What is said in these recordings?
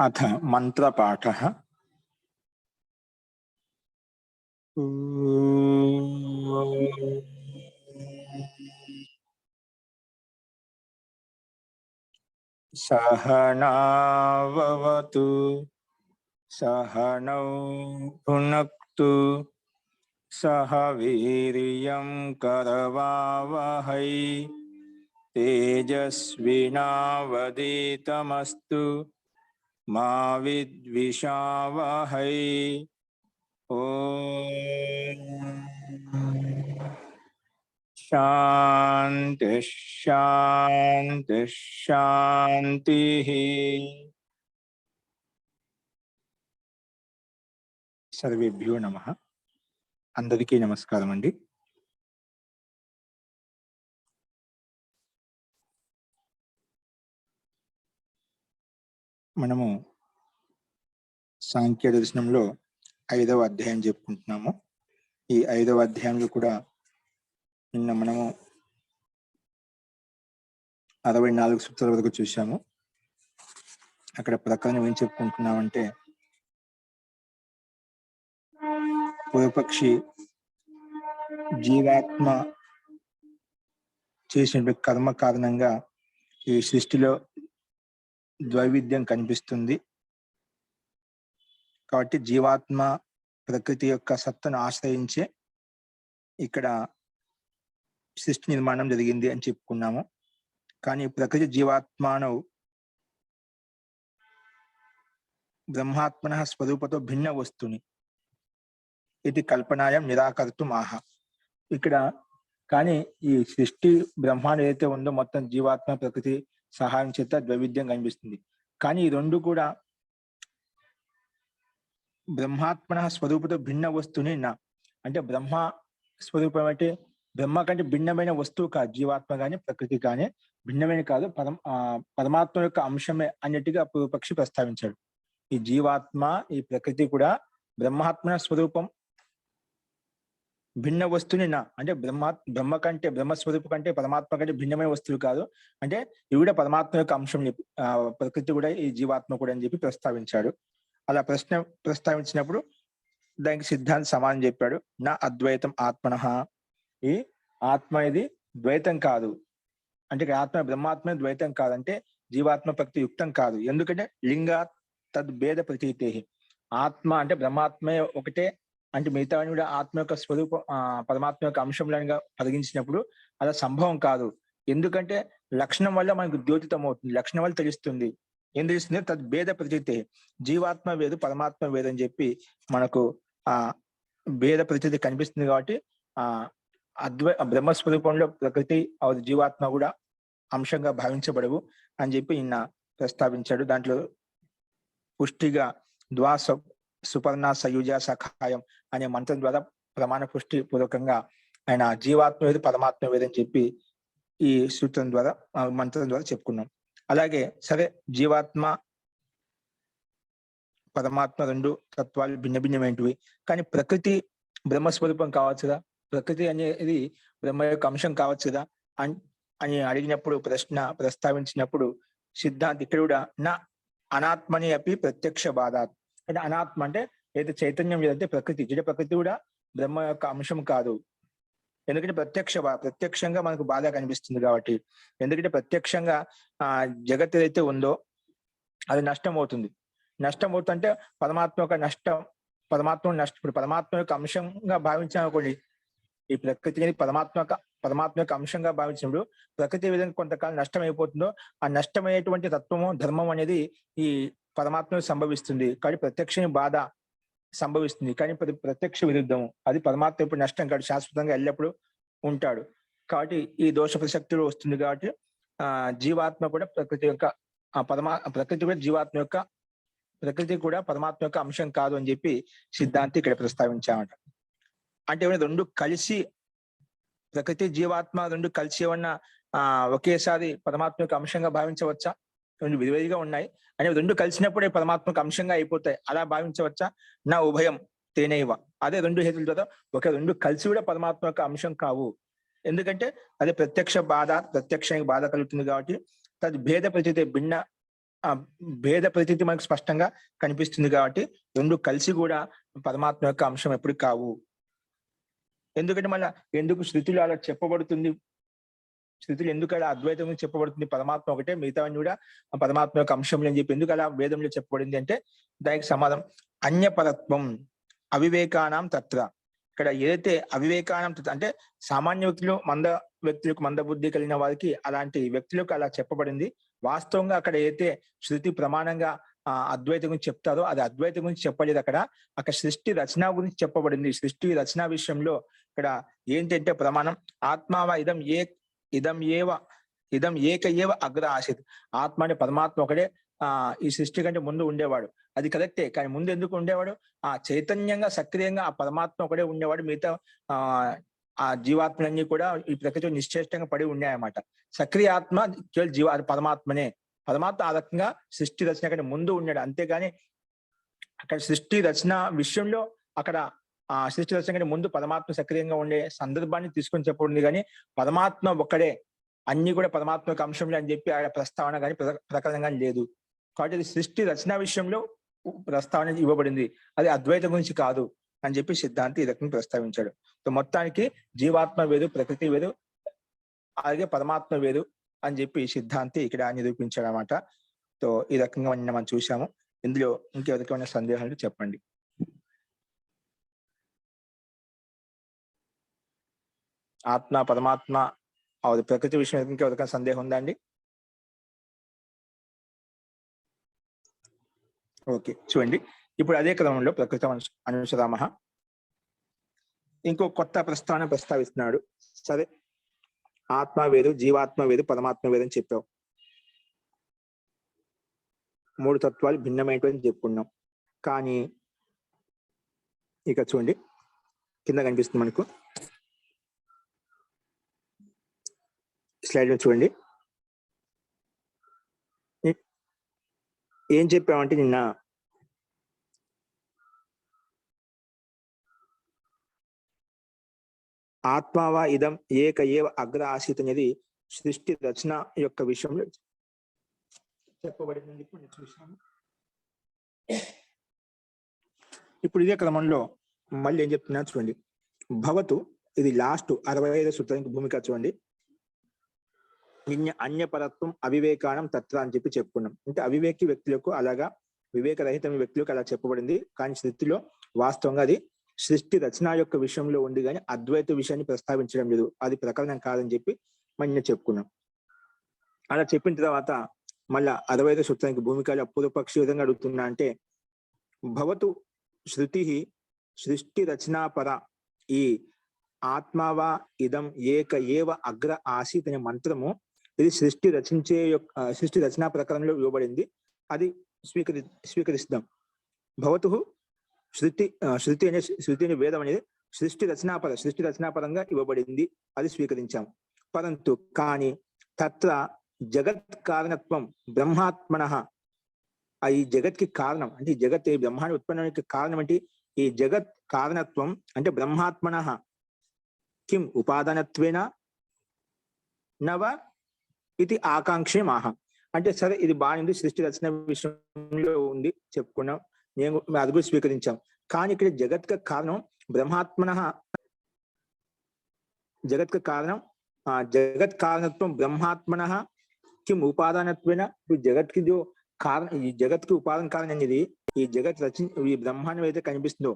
अथ मंत्रपाठः। सहनाववतु सहनौ भुनक्तु सह वीर्यं करवावहै तेजस्विनावधीतमस्तु मा विद्विषावहै। ओम शांति शांति शांति। सर्वेभ्यो नमः। अंदरिकी नमस्कारम अंडी। మనము సాంఖ్య దర్శనంలో 5వ అధ్యాయం చెప్పుకుంటున్నాము. ఈ 5వ అధ్యాయంలో కూడా నిన్న మనము 64 సూత్రాల వరకు చూశాము. అక్కడ ప్రకరణం ఏం చెప్పుకుంటున్నామంటే, పూర్వపక్షి జీవాత్మ చేసిన కర్మ కారణంగా ఈ సృష్టిలో ద్వైవిధ్యం కనిపిస్తుంది. కాబట్టి జీవాత్మ ప్రకృతి యొక్క సత్తను ఆశ్రయించే ఇక్కడ సృష్టి నిర్మాణం జరిగింది అని చెప్పుకున్నాము. కానీ ప్రకృతి జీవాత్మను బ్రహ్మాత్మన స్వరూపతో భిన్న వస్తుని ఇది కల్పనాయం నిరాకర్తుం ఆహ. ఇక్కడ కానీ ఈ సృష్టి బ్రహ్మాండం ఏదైతే ఉందో మొత్తం జీవాత్మ ప్రకృతి సహాయం చేత ద్వైవిధ్యం కనిపిస్తుంది. కానీ ఈ రెండు కూడా బ్రహ్మాత్మన స్వరూపతో భిన్న వస్తుని నా అంటే బ్రహ్మ స్వరూపం అంటే బ్రహ్మ కంటే భిన్నమైన వస్తువు కాదు. జీవాత్మ కానీ ప్రకృతి కానీ భిన్నమైన కాదు, పరమాత్మ యొక్క అంశమే అన్నట్టుగా పూర్వపక్షి ప్రస్తావించాడు. ఈ జీవాత్మ ఈ ప్రకృతి కూడా బ్రహ్మాత్మ స్వరూపం భిన్న వస్తువుని నా అంటే బ్రహ్మ కంటే బ్రహ్మస్వరూపం కంటే పరమాత్మ కంటే భిన్నమైన వస్తువు కాదు. అంటే ఇవి కూడా పరమాత్మ యొక్క అంశం చెప్పి ప్రకృతి కూడా ఈ జీవాత్మ కూడా అని చెప్పి ప్రస్తావించాడు. అలా ప్రస్తావించినప్పుడు దానికి సిద్ధాంత సమానం చెప్పాడు. నా అద్వైతం ఆత్మనః, ఈ ఆత్మ ఇది ద్వైతం కాదు. అంటే ఆత్మ బ్రహ్మాత్మ ద్వైతం కాదంటే జీవాత్మ ప్రకృతి యుక్తం కాదు. ఎందుకంటే లింగా తద్భేద ప్రతీతే. ఆత్మ అంటే బ్రహ్మాత్మే ఒకటే అంటే మిగతా కూడా ఆత్మ యొక్క స్వరూపం పరమాత్మ యొక్క అంశంలాగా పరిగించినప్పుడు అలా సంభవం కాదు. ఎందుకంటే లక్షణం వల్ల మనకు ద్యోతితం అవుతుంది, లక్షణం వల్ల తెలుస్తుంది. ఏం తెలుస్తుంది? తద్భేద ప్రతీతే. జీవాత్మ వేరు పరమాత్మ వేరు అని చెప్పి మనకు ఆ భేద ప్రతీతి కనిపిస్తుంది. కాబట్టి బ్రహ్మస్వరూపంలో ప్రకృతి జీవాత్మ కూడా అంశంగా భావించబడవు అని చెప్పి ఈయన ప్రస్తావించాడు. దాంట్లో పుష్టిగా ద్వాస సుపర్ణ సయుజ సఖాయం అనే మంత్రం ద్వారా ప్రమాణ పుష్టి పూర్వకంగా ఆయన జీవాత్మ వేరు పరమాత్మ వేరు అని చెప్పి ఈ సూత్రం ద్వారా మంత్రం ద్వారా చెప్పుకున్నాం. అలాగే సరే, జీవాత్మ పరమాత్మ రెండు తత్వాలు భిన్న భిన్నమైనవి. కానీ ప్రకృతి బ్రహ్మస్వరూపం కావచ్చు కదా, ప్రకృతి అనేది బ్రహ్మ యొక్క అంశం కావచ్చు కదా అని అడిగినప్పుడు ప్రస్తావించినప్పుడు సిద్ధాంతి ఇక్కడ కూడా నా అనాత్మని అపి ప్రత్యక్ష బాధాత్. అంటే అనాత్మ అంటే ఏదైతే చైతన్యం లేదంటే ప్రకృతి జడ ప్రకృతి కూడా బ్రహ్మ యొక్క అంశం కాదు. ఎందుకంటే ప్రత్యక్షంగా మనకు బాధ కనిపిస్తుంది కాబట్టి. ఎందుకంటే ప్రత్యక్షంగా జగత్ ఏదైతే ఉందో అది నష్టం అవుతుంది. నష్టం అవుతుందంటే పరమాత్మ యొక్క నష్టం, ఇప్పుడు పరమాత్మ యొక్క అంశంగా భావించాం అనుకోండి, ఈ ప్రకృతి అనేది పరమాత్మ యొక్క అంశంగా భావించినప్పుడు ప్రకృతి విధంగా కొంతకాలం నష్టం అయిపోతుందో ఆ నష్టమయ్యేటువంటి తత్వము ధర్మం అనేది ఈ పరమాత్మ సంభవిస్తుంది. కానీ ప్రత్యక్ష బాధ సంభవిస్తుంది. కానీ ప్రత్యక్ష విరుద్ధము. అది పరమాత్మ ఇప్పుడు నష్టం కాదు, శాశ్వతంగా ఎల్లప్పుడూ ఉంటాడు. కాబట్టి ఈ దోష ప్రసక్తులు వస్తుంది. కాబట్టి జీవాత్మ కూడా ప్రకృతి యొక్క ప్రకృతి కూడా జీవాత్మ యొక్క ప్రకృతి కూడా పరమాత్మ యొక్క అంశం కాదు అని చెప్పి సిద్ధాంతి ఇక్కడ ప్రస్తావించామట. అంటే రెండు కలిసి ప్రకృతి జీవాత్మ రెండు కలిసి ఏమన్నా ఒకేసారి పరమాత్మ యొక్క అంశంగా భావించవచ్చా? రెండు విడివిడిగా ఉన్నాయి అని రెండు కలిసినప్పుడే పరమాత్మకు అంశంగా అయిపోతాయి, అలా భావించవచ్చా? నా ఉభయం తేనైవ. అదే రెండు హేతుల ద్వారా రెండు కలిసి కూడా పరమాత్మ యొక్క అంశం కావు. ఎందుకంటే అదే ప్రత్యక్షానికి బాధ కలుగుతుంది కాబట్టి తద్ భేద ప్రతీతి ఆ భేద ప్రతీతి మనకు స్పష్టంగా కనిపిస్తుంది కాబట్టి రెండు కలిసి కూడా పరమాత్మ యొక్క అంశం ఎప్పుడు కావు. ఎందుకంటే మళ్ళా ఎందుకు శృతిలో అలా చెప్పబడుతుంది, శృతులు ఎందుకు అలా అద్వైతం గురించి చెప్పబడుతుంది, పరమాత్మ ఒకటే మిగతావన్నీ కూడా పరమాత్మ యొక్క అంశంలో అని చెప్పి ఎందుకు అలా వేదంలో చెప్పబడింది అంటే దానికి సమాధానం అన్యపరత్వం అవివేకానాం తత్ర. ఇక్కడ ఏదైతే అవివేకానం అంటే సామాన్య వ్యక్తులు వ్యక్తులకు మందబుద్ధి కలిగిన వారికి అలాంటి వ్యక్తులకు అలా చెప్పబడింది. వాస్తవంగా అక్కడ ఏదైతే శృతి ప్రమాణంగా అద్వైతం గురించి చెప్తారో అది అద్వైతం గురించి చెప్పలేదు. అక్కడ సృష్టి రచన గురించి చెప్పబడింది. సృష్టి రచన విషయంలో ఇక్కడ ఏంటంటే ప్రమాణం ఆత్మావా ఇదం ఏక ఏవ అగ్ర ఆసిత్. ఆత్మ అంటే పరమాత్మ ఒకడే ఈ సృష్టి కంటే ముందు ఉండేవాడు, అది కరెక్టే. కానీ ముందు ఎందుకు ఉండేవాడు? చైతన్యంగా సక్రియంగా ఆ పరమాత్మ ఒకడే ఉండేవాడు. మిగతా ఆ జీవాత్మలన్నీ కూడా ఈ ప్రకృతిలో నిశ్చేష్టంగా పడి ఉన్నాయన్నమాట. సక్రియ ఆత్మ కేవలం అది పరమాత్మనే. పరమాత్మ ఆ రకంగా సృష్టి రచన కంటే ముందు ఉన్నాడు. అంతేగాని అక్కడ సృష్టి రచన విషయంలో అక్కడ సృష్టి రచన కంటే ముందు పరమాత్మ సక్రియంగా ఉండే సందర్భాన్ని తీసుకొని చెప్పబడింది. కానీ పరమాత్మ ఒక్కడే, అన్ని కూడా పరమాత్మ యొక్క అంశంలో అని చెప్పి ఆయన ప్రస్తావన కానీ ప్రకటన కానీ లేదు. కాబట్టి అది సృష్టి రచన విషయంలో ప్రస్తావన ఇవ్వబడింది, అది అద్వైతం గురించి కాదు అని చెప్పి సిద్ధాంతి ఈ రకంగా ప్రస్తావించాడు. సో మొత్తానికి జీవాత్మ వేరు, ప్రకృతి వేరు, అలాగే పరమాత్మ వేరు అని చెప్పి సిద్ధాంతి ఇక్కడ నిరూపించాడు అన్నమాట. సో ఈ రకంగా మనం చూసాము. ఇందులో ఇంకెవరికైనా సందేహాలు చెప్పండి. ఆత్మ పరమాత్మ ప్రకృతి విషయం ఇంకెవరికైనా సందేహం ఉందా అండి? ఓకే, చూడండి. ఇప్పుడు అదే క్రమంలో ప్రకృతి అనుసరామ ఇంకో కొత్త ప్రస్తావన ప్రస్తావిస్తున్నాడు. సరే, ఆత్మ వేరు, జీవాత్మ వేరు, పరమాత్మ వేరు అని చెప్పావు. 3 తత్వాలు భిన్నమైనటువంటి చెప్పుకున్నాం. కానీ ఇక చూడండి, కింద కనిపిస్తుంది మనకు స్లైడ్ చూడండి. ఏం చెప్పామంటే నిన్న ఆత్మావా ఇదం ఏక ఏవ అగ్ర ఆసీత్ అనేది సృష్టి రచన యొక్క విషయంలో చెప్పబడిందని చెప్పి చూసాము. ఇప్పుడు ఇదే క్రమంలో మళ్ళీ ఏం చెప్తున్నా చూడండి. భవతు, ఇది లాస్ట్ 65 సూత్రానికి భూమిక చూడండి. అన్యపరత్వం అవివేకానం తత్వ అని చెప్పి చెప్పుకున్నాం. అంటే అవివేకి వ్యక్తులకు అలాగా వివేకరహిత వ్యక్తులకు అలా చెప్పబడింది. కానీ స్థితిలో వాస్తవంగా అది సృష్టి రచన యొక్క విషయంలో ఉంది, కానీ అద్వైత విషయాన్ని ప్రస్తావించడం లేదు, అది ప్రకరణం కాదని చెప్పి మనం చెప్పుకున్నాం. అలా చెప్పిన తర్వాత మళ్ళా 65 సూత్రానికి భూమికలో పూర్వపక్షి విధంగా అడుగుతున్నా అంటే భవతు శృతి సృష్టి రచనాపర ఈ ఆత్మావా ఇదం ఏక ఏవ అగ్ర ఆసీత్ అనే మంత్రము ఇది సృష్టి రచనా ప్రకారంలో ఇవ్వబడింది, అది స్వీకరిస్తాం. భవతు శృతి అనే వేదం అనేది సృష్టి రచనాపరంగా ఇవ్వబడింది, అది స్వీకరించాం. పరంతు కానీ తత్ర జగత్ కారణత్వం బ్రహ్మాత్మన, ఈ జగత్కి కారణం అంటే ఈ జగత్ బ్రహ్మాండ ఉత్పన్నానికి కారణం అంటే ఈ జగత్ కారణత్వం అంటే బ్రహ్మాత్మన కిం ఉపాదానత్వేన నవ ఇది ఆకాంక్షమాహ. అంటే సరే, ఇది బాగుంది, సృష్టి రచన విషయంలో ఉంది చెప్పుకున్నాం, నేను అది కూడా స్వీకరించాం. కానీ ఇక్కడ జగత్క కారణం బ్రహ్మాత్మన, జగత్క కారణం జగత్ కారణత్వం బ్రహ్మాత్మన కిం ఉపాదానత్వేన. జగత్కి కారణం, ఈ జగత్కి ఉపాదాన కారణం అనేది ఈ జగత్ ఈ బ్రహ్మాండం అయితే కనిపిస్తుందో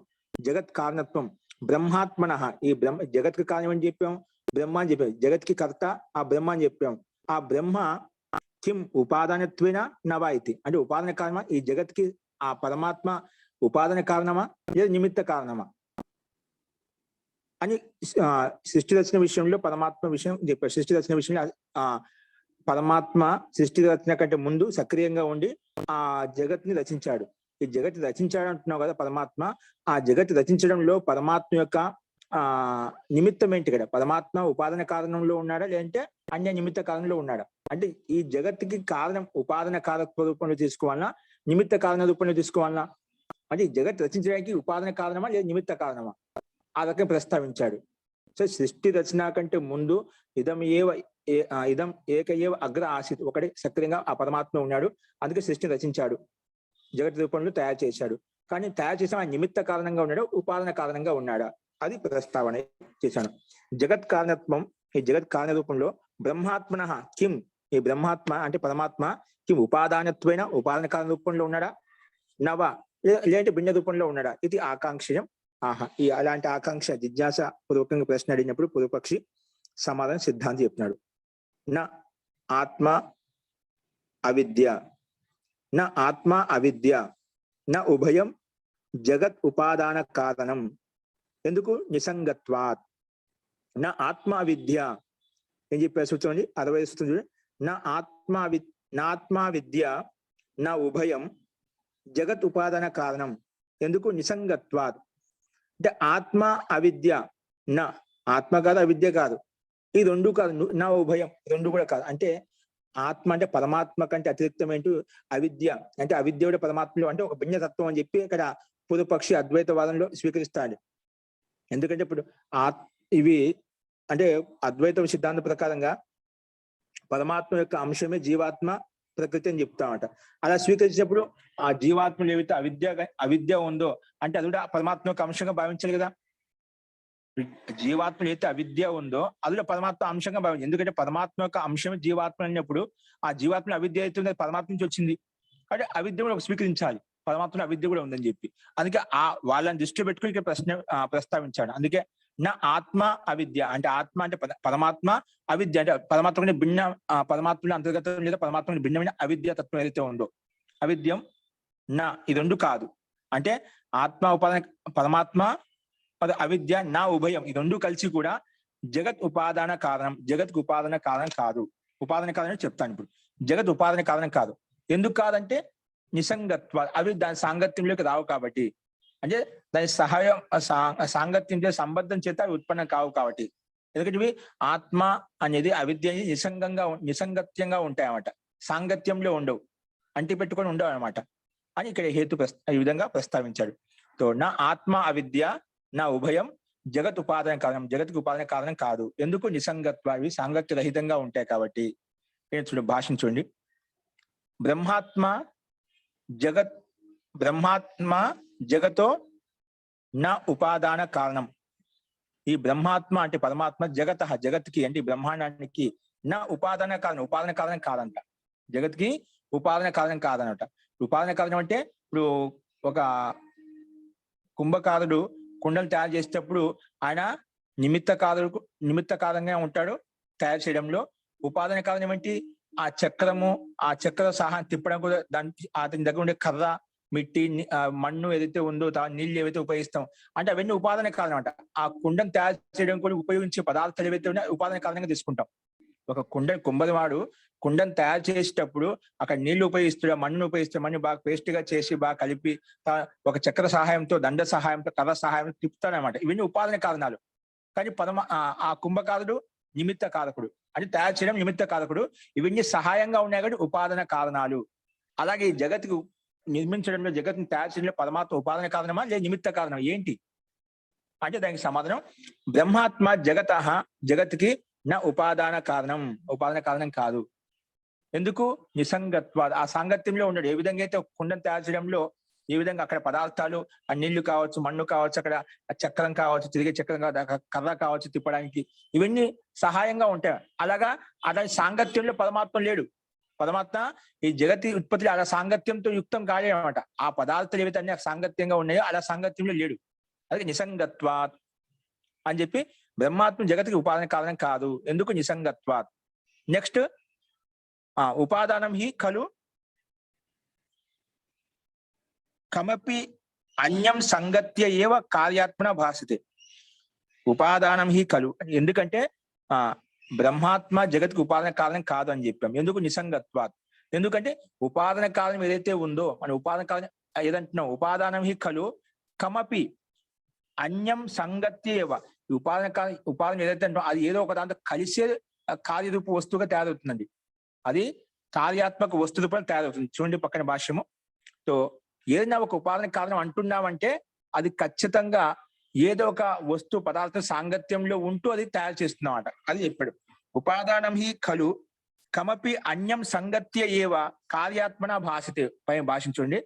జగత్ కారణత్వం బ్రహ్మాత్మన, ఈ జగత్కి కారణం అని చెప్పాం, బ్రహ్మ అని చెప్పాం. జగత్కి కర్త ఆ బ్రహ్మ అని చెప్పాం. ఆ బ్రహ్మ కిం ఉపాదానత్వేన నవా ఇది, అంటే ఉపాదాన కారణమా ఈ జగత్కి ఆ పరమాత్మ ఉపాదాన కారణమా లేదా నిమిత్త కారణమా అని సృష్టి రచన విషయంలో పరమాత్మ విషయం చెప్పారు. సృష్టి రచన విషయంలో పరమాత్మ సృష్టి రచన కంటే ముందు సక్రియంగా ఉండి ఆ జగత్ని రచించాడు. ఈ జగత్ రచించాడు అంటున్నావు కదా పరమాత్మ. ఆ జగత్ రచించడంలో పరమాత్మ యొక్క నిమిత్తం ఏంటి? ఇక్కడ పరమాత్మ ఉపాదాన కారణంలో ఉన్నాడా లేదంటే అన్య నిమిత్త కారణంలో ఉన్నాడా? అంటే ఈ జగత్తుకి కారణం ఉపాదాన కారక రూపంలో తీసుకోవాలన్నా నిమిత్త కారణ రూపంలో తీసుకోవాలన్నా? అంటే ఈ జగత్ రచించడానికి ఉపాదాన కారణమా లేదా నిమిత్త కారణమా? ఆ రకంగా ప్రస్తావించాడు. సో సృష్టి రచన కంటే ముందు ఇదం ఏవ ఇదం ఏకయేవ అగ్ర ఆసిత్, ఒకటి సక్రియంగా ఆ పరమాత్మ ఉన్నాడు, అందుకే సృష్టిని రచించాడు, జగత్ రూపంలో తయారు చేశాడు. కానీ తయారు చేసిన ఆ నిమిత్త కారణంగా ఉన్నాడు, ఉపాదాన కారణంగా ఉన్నాడా, అది ప్రస్తావన చేశాను. జగత్ కారణత్వం, ఈ జగత్ కారణ రూపంలో బ్రహ్మాత్మన కిం, ఈ బ్రహ్మాత్మ అంటే పరమాత్మ కిం ఉపాదానత్వైన ఉపాదాన కారణ రూపంలో ఉన్నాడా, నవ లేదంటే భిన్న రూపంలో ఉన్నాడా, ఇది ఆకాంక్షయం. ఆహా, ఈ అలాంటి ఆకాంక్ష జిజ్ఞాస పూర్వకంగా ప్రశ్న అడిగినప్పుడు పూర్వపక్షి సమాధానం సిద్ధాంతి చెప్తున్నాడు. నా ఆత్మ అవిద్య, నా ఆత్మ అవిద్య, నా ఉభయం జగత్ ఉపాదాన కారణం, ఎందుకు నిసంగత్వాత్. నా ఆత్మ అవిద్య ఏం చెప్పారు చూడండి, 60 చూడండి. నా ఆత్మ విద్య నా ఉభయం జగత్ ఉపాదాన కారణం, ఎందుకు నిసంగత్వాత్. అంటే ఆత్మ అవిద్య, నా ఆత్మ కాదు అవిద్య కాదు, ఈ రెండు కాదు, నా ఉభయం రెండు కూడా కాదు. అంటే ఆత్మ అంటే పరమాత్మ కంటే అతిరిక్తమేంటూ అవిద్య, అంటే అవిద్య పరమాత్మలో అంటే ఒక భిన్నతత్వం అని చెప్పి ఇక్కడ పూర్వపక్షి అద్వైతవాదంలో స్వీకరిస్తాడు. ఎందుకంటే ఇప్పుడు ఇవి అంటే అద్వైత సిద్ధాంత ప్రకారంగా పరమాత్మ యొక్క అంశమే జీవాత్మ ప్రకృతి అని చెప్తామట. అలా స్వీకరించినప్పుడు ఆ జీవాత్మలు ఏవైతే అవిద్య ఉందో అంటే అది కూడా పరమాత్మ యొక్క అంశంగా భావించాలి కదా. జీవాత్మలు ఏదైతే అవిద్య ఉందో అది పరమాత్మ అంశంగా భావించాలి. ఎందుకంటే పరమాత్మ యొక్క అంశమే జీవాత్మ అన్నప్పుడు ఆ జీవాత్మ అవిద్య అయితే పరమాత్మ నుంచి వచ్చింది, అంటే అవిద్య కూడా స్వీకరించాలి, పరమాత్మ అవిద్య కూడా ఉందని చెప్పి. అందుకే వాళ్ళని దృష్టిలో పెట్టుకుని ఇక్కడ ప్రస్తావించాడు. అందుకే నా ఆత్మ అవిద్య అంటే ఆత్మ అంటే పరమాత్మ, అవిద్య అంటే పరమాత్మ భిన్న, పరమాత్మ అంతర్గతం లేదా పరమాత్మ భిన్నమైన అవిద్య తత్వం ఏదైతే ఉందో, అవిద్యం నా ఈ రెండు కాదు. అంటే ఆత్మ ఉపాదాన పరమాత్మ అవిద్య నా ఉభయం ఈ రెండు కలిసి కూడా జగత్ ఉపాదాన కారణం, జగత్ ఉపాదాన కారణం కాదు. ఉపాదాన కారణం చెప్తాను ఇప్పుడు. జగత్ ఉపాదాన కారణం కాదు. ఎందుకు కాదంటే నిసంగత్వ, అవి దాని సాంగత్యంలోకి రావు కాబట్టి, అంటే దాని సహాయం సాంగత్యం చేత సంబద్ధం చేత అవి ఉత్పన్నం కావు కాబట్టి. ఎందుకంటే ఇవి ఆత్మ అనేది అవిద్య నిసంగత్యంగా ఉంటాయి అన్నమాట, సాంగత్యంలో ఉండవు, అంటి పెట్టుకొని ఉండవు అనమాట అని ఇక్కడ హేతు ఈ విధంగా ప్రస్తావించాడు. సో నా ఆత్మ అవిద్య నా ఉభయం జగత్ ఉపాదాన కారణం, జగత్కు ఉపాదాన కారణం కాదు. ఎందుకు నిసంగత్వ, ఇవి సాంగత్య రహితంగా ఉంటాయి కాబట్టి. చూడు భాషను చూడండి. బ్రహ్మాత్మ జగతో నా ఉపాదాన కారణం. ఈ బ్రహ్మాత్మ అంటే పరమాత్మ జగత్కి అంటే బ్రహ్మాండానికి నా ఉపాదాన కారణం, ఉపాదాన కారణం కాదంట. జగత్కి ఉపాదాన కారణం కాదనట. ఉపాదాన కారణం అంటే ఇప్పుడు ఒక కుంభకారుడు కుండలు తయారు చేసేటప్పుడు ఆయన నిమిత్త కారణంగా ఉంటాడు తయారు చేయడంలో. ఉపాదాన కారణం ఏంటి, ఆ చక్ర సహాయం తిప్పడం కూడా, దానికి అతని దగ్గర ఉండే కర్ర, మిట్టి, మన్ను ఏదైతే ఉందో, నీళ్ళు ఏవైతే ఉపయోగిస్తాం అంటే అవన్నీ ఉపాదాన కారణం అంట. ఆ కుండను తయారు చేయడం కూడా ఉపయోగించే పదార్థాలు ఏవైతే ఉన్నాయో ఉపాదాన కారణంగా తీసుకుంటాం. ఒక కుంభరివాడు కుండను తయారు చేసేటప్పుడు అక్కడ నీళ్లు ఉపయోగిస్తాడు, మన్ను ఉపయోగిస్తాడు, మన్ను బాగా పేస్ట్ గా చేసి బాగా కలిపి ఒక చక్ర సహాయంతో, దండ సహాయంతో, కర్ర సహాయంతో తిప్పుతాడు అనమాట. ఇవన్నీ ఉపాదాన కారణాలు. కానీ ఆ కుంభకారుడు నిమిత్త కారకుడు, అంటే తయారు చేయడం నిమిత్త కారకుడు. ఇవన్నీ సహాయంగా ఉన్నాయి కాబట్టి ఉపాదాన కారణాలు. అలాగే ఈ జగత్తుకు నిర్మించడంలో, జగత్తుని తయారు చేయడంలో పరమాత్మ ఉపాదాన కారణమా లేదా నిమిత్త కారణం ఏంటి అంటే దానికి సమాధానం బ్రహ్మాత్మ జగత్కి నా ఉపాదాన కారణం, ఉపాదాన కారణం కాదు. ఎందుకు నిసంగత్వ, ఆ సాంగత్యంలో ఉన్నాడు. ఏ విధంగా అయితే కుండను తయారు చేయడంలో ఏ విధంగా అక్కడ పదార్థాలు, ఆ నీళ్లు కావచ్చు, మన్ను కావచ్చు, అక్కడ చక్రం కావచ్చు, తిరిగే చక్రం కావచ్చు, కర్ర కావచ్చు తిప్పడానికి, ఇవన్నీ సహాయంగా ఉంటాయి. అలాగా అలాంటి సాంగత్యంలో పరమాత్మ లేడు. పరమాత్మ ఈ జగతి ఉత్పత్తి అలా సాంగత్యంతో యుక్తం కాలే అనమాట. ఆ పదార్థాలు ఏవైతే అన్ని సాంగత్యంగా ఉన్నాయో అలా సాంగత్యంలో లేడు. అలాగే నిసంగత్వాత్ అని చెప్పి బ్రహ్మాత్మ జగతికి ఉపాదాన కారణం కాదు. ఎందుకు నిసంగత్వాత్. నెక్స్ట్ ఉపాదానం హి ఖలు కమపి అన్యం సంగత్య ఏవ కార్యాత్మన భాసతే. ఉపాదానం హి ఖలు, ఎందుకంటే బ్రహ్మాత్మ జగత్కి ఉపాదాన కారణం కాదు అని చెప్పాం. ఎందుకు నిసంగత్వాత్, ఎందుకంటే ఉపాదాన కారణం ఏదైతే ఉందో, మన ఉపాదాన కారణం ఏదంటున్నాం, ఉపాదానం హి ఖలు కమపి అన్యం సంగత్యేవ. ఉపాదానం ఏదైతే అంటో అది ఏదో ఒక దాంతో కలిసే కార్యరూప వస్తువుగా తయారవుతుందండి. అది కార్యాత్మక వస్తు రూపంలో తయారవుతుంది. చూడండి పక్కన భాష్యము. సో ఏదైనా ఒక ఉపాదాన కారణం అంటున్నామంటే అది ఖచ్చితంగా ఏదో ఒక వస్తువు పదార్థం సాంగత్యంలో ఉంటూ అది తయారు చేస్తున్నాం అన్నమాట. అది చెప్పాడు. ఉపాదానం హి ఖలు కమపి అన్యం సంగత్య ఏవ కార్యాత్మన భాషతే. పైన భాషించండి.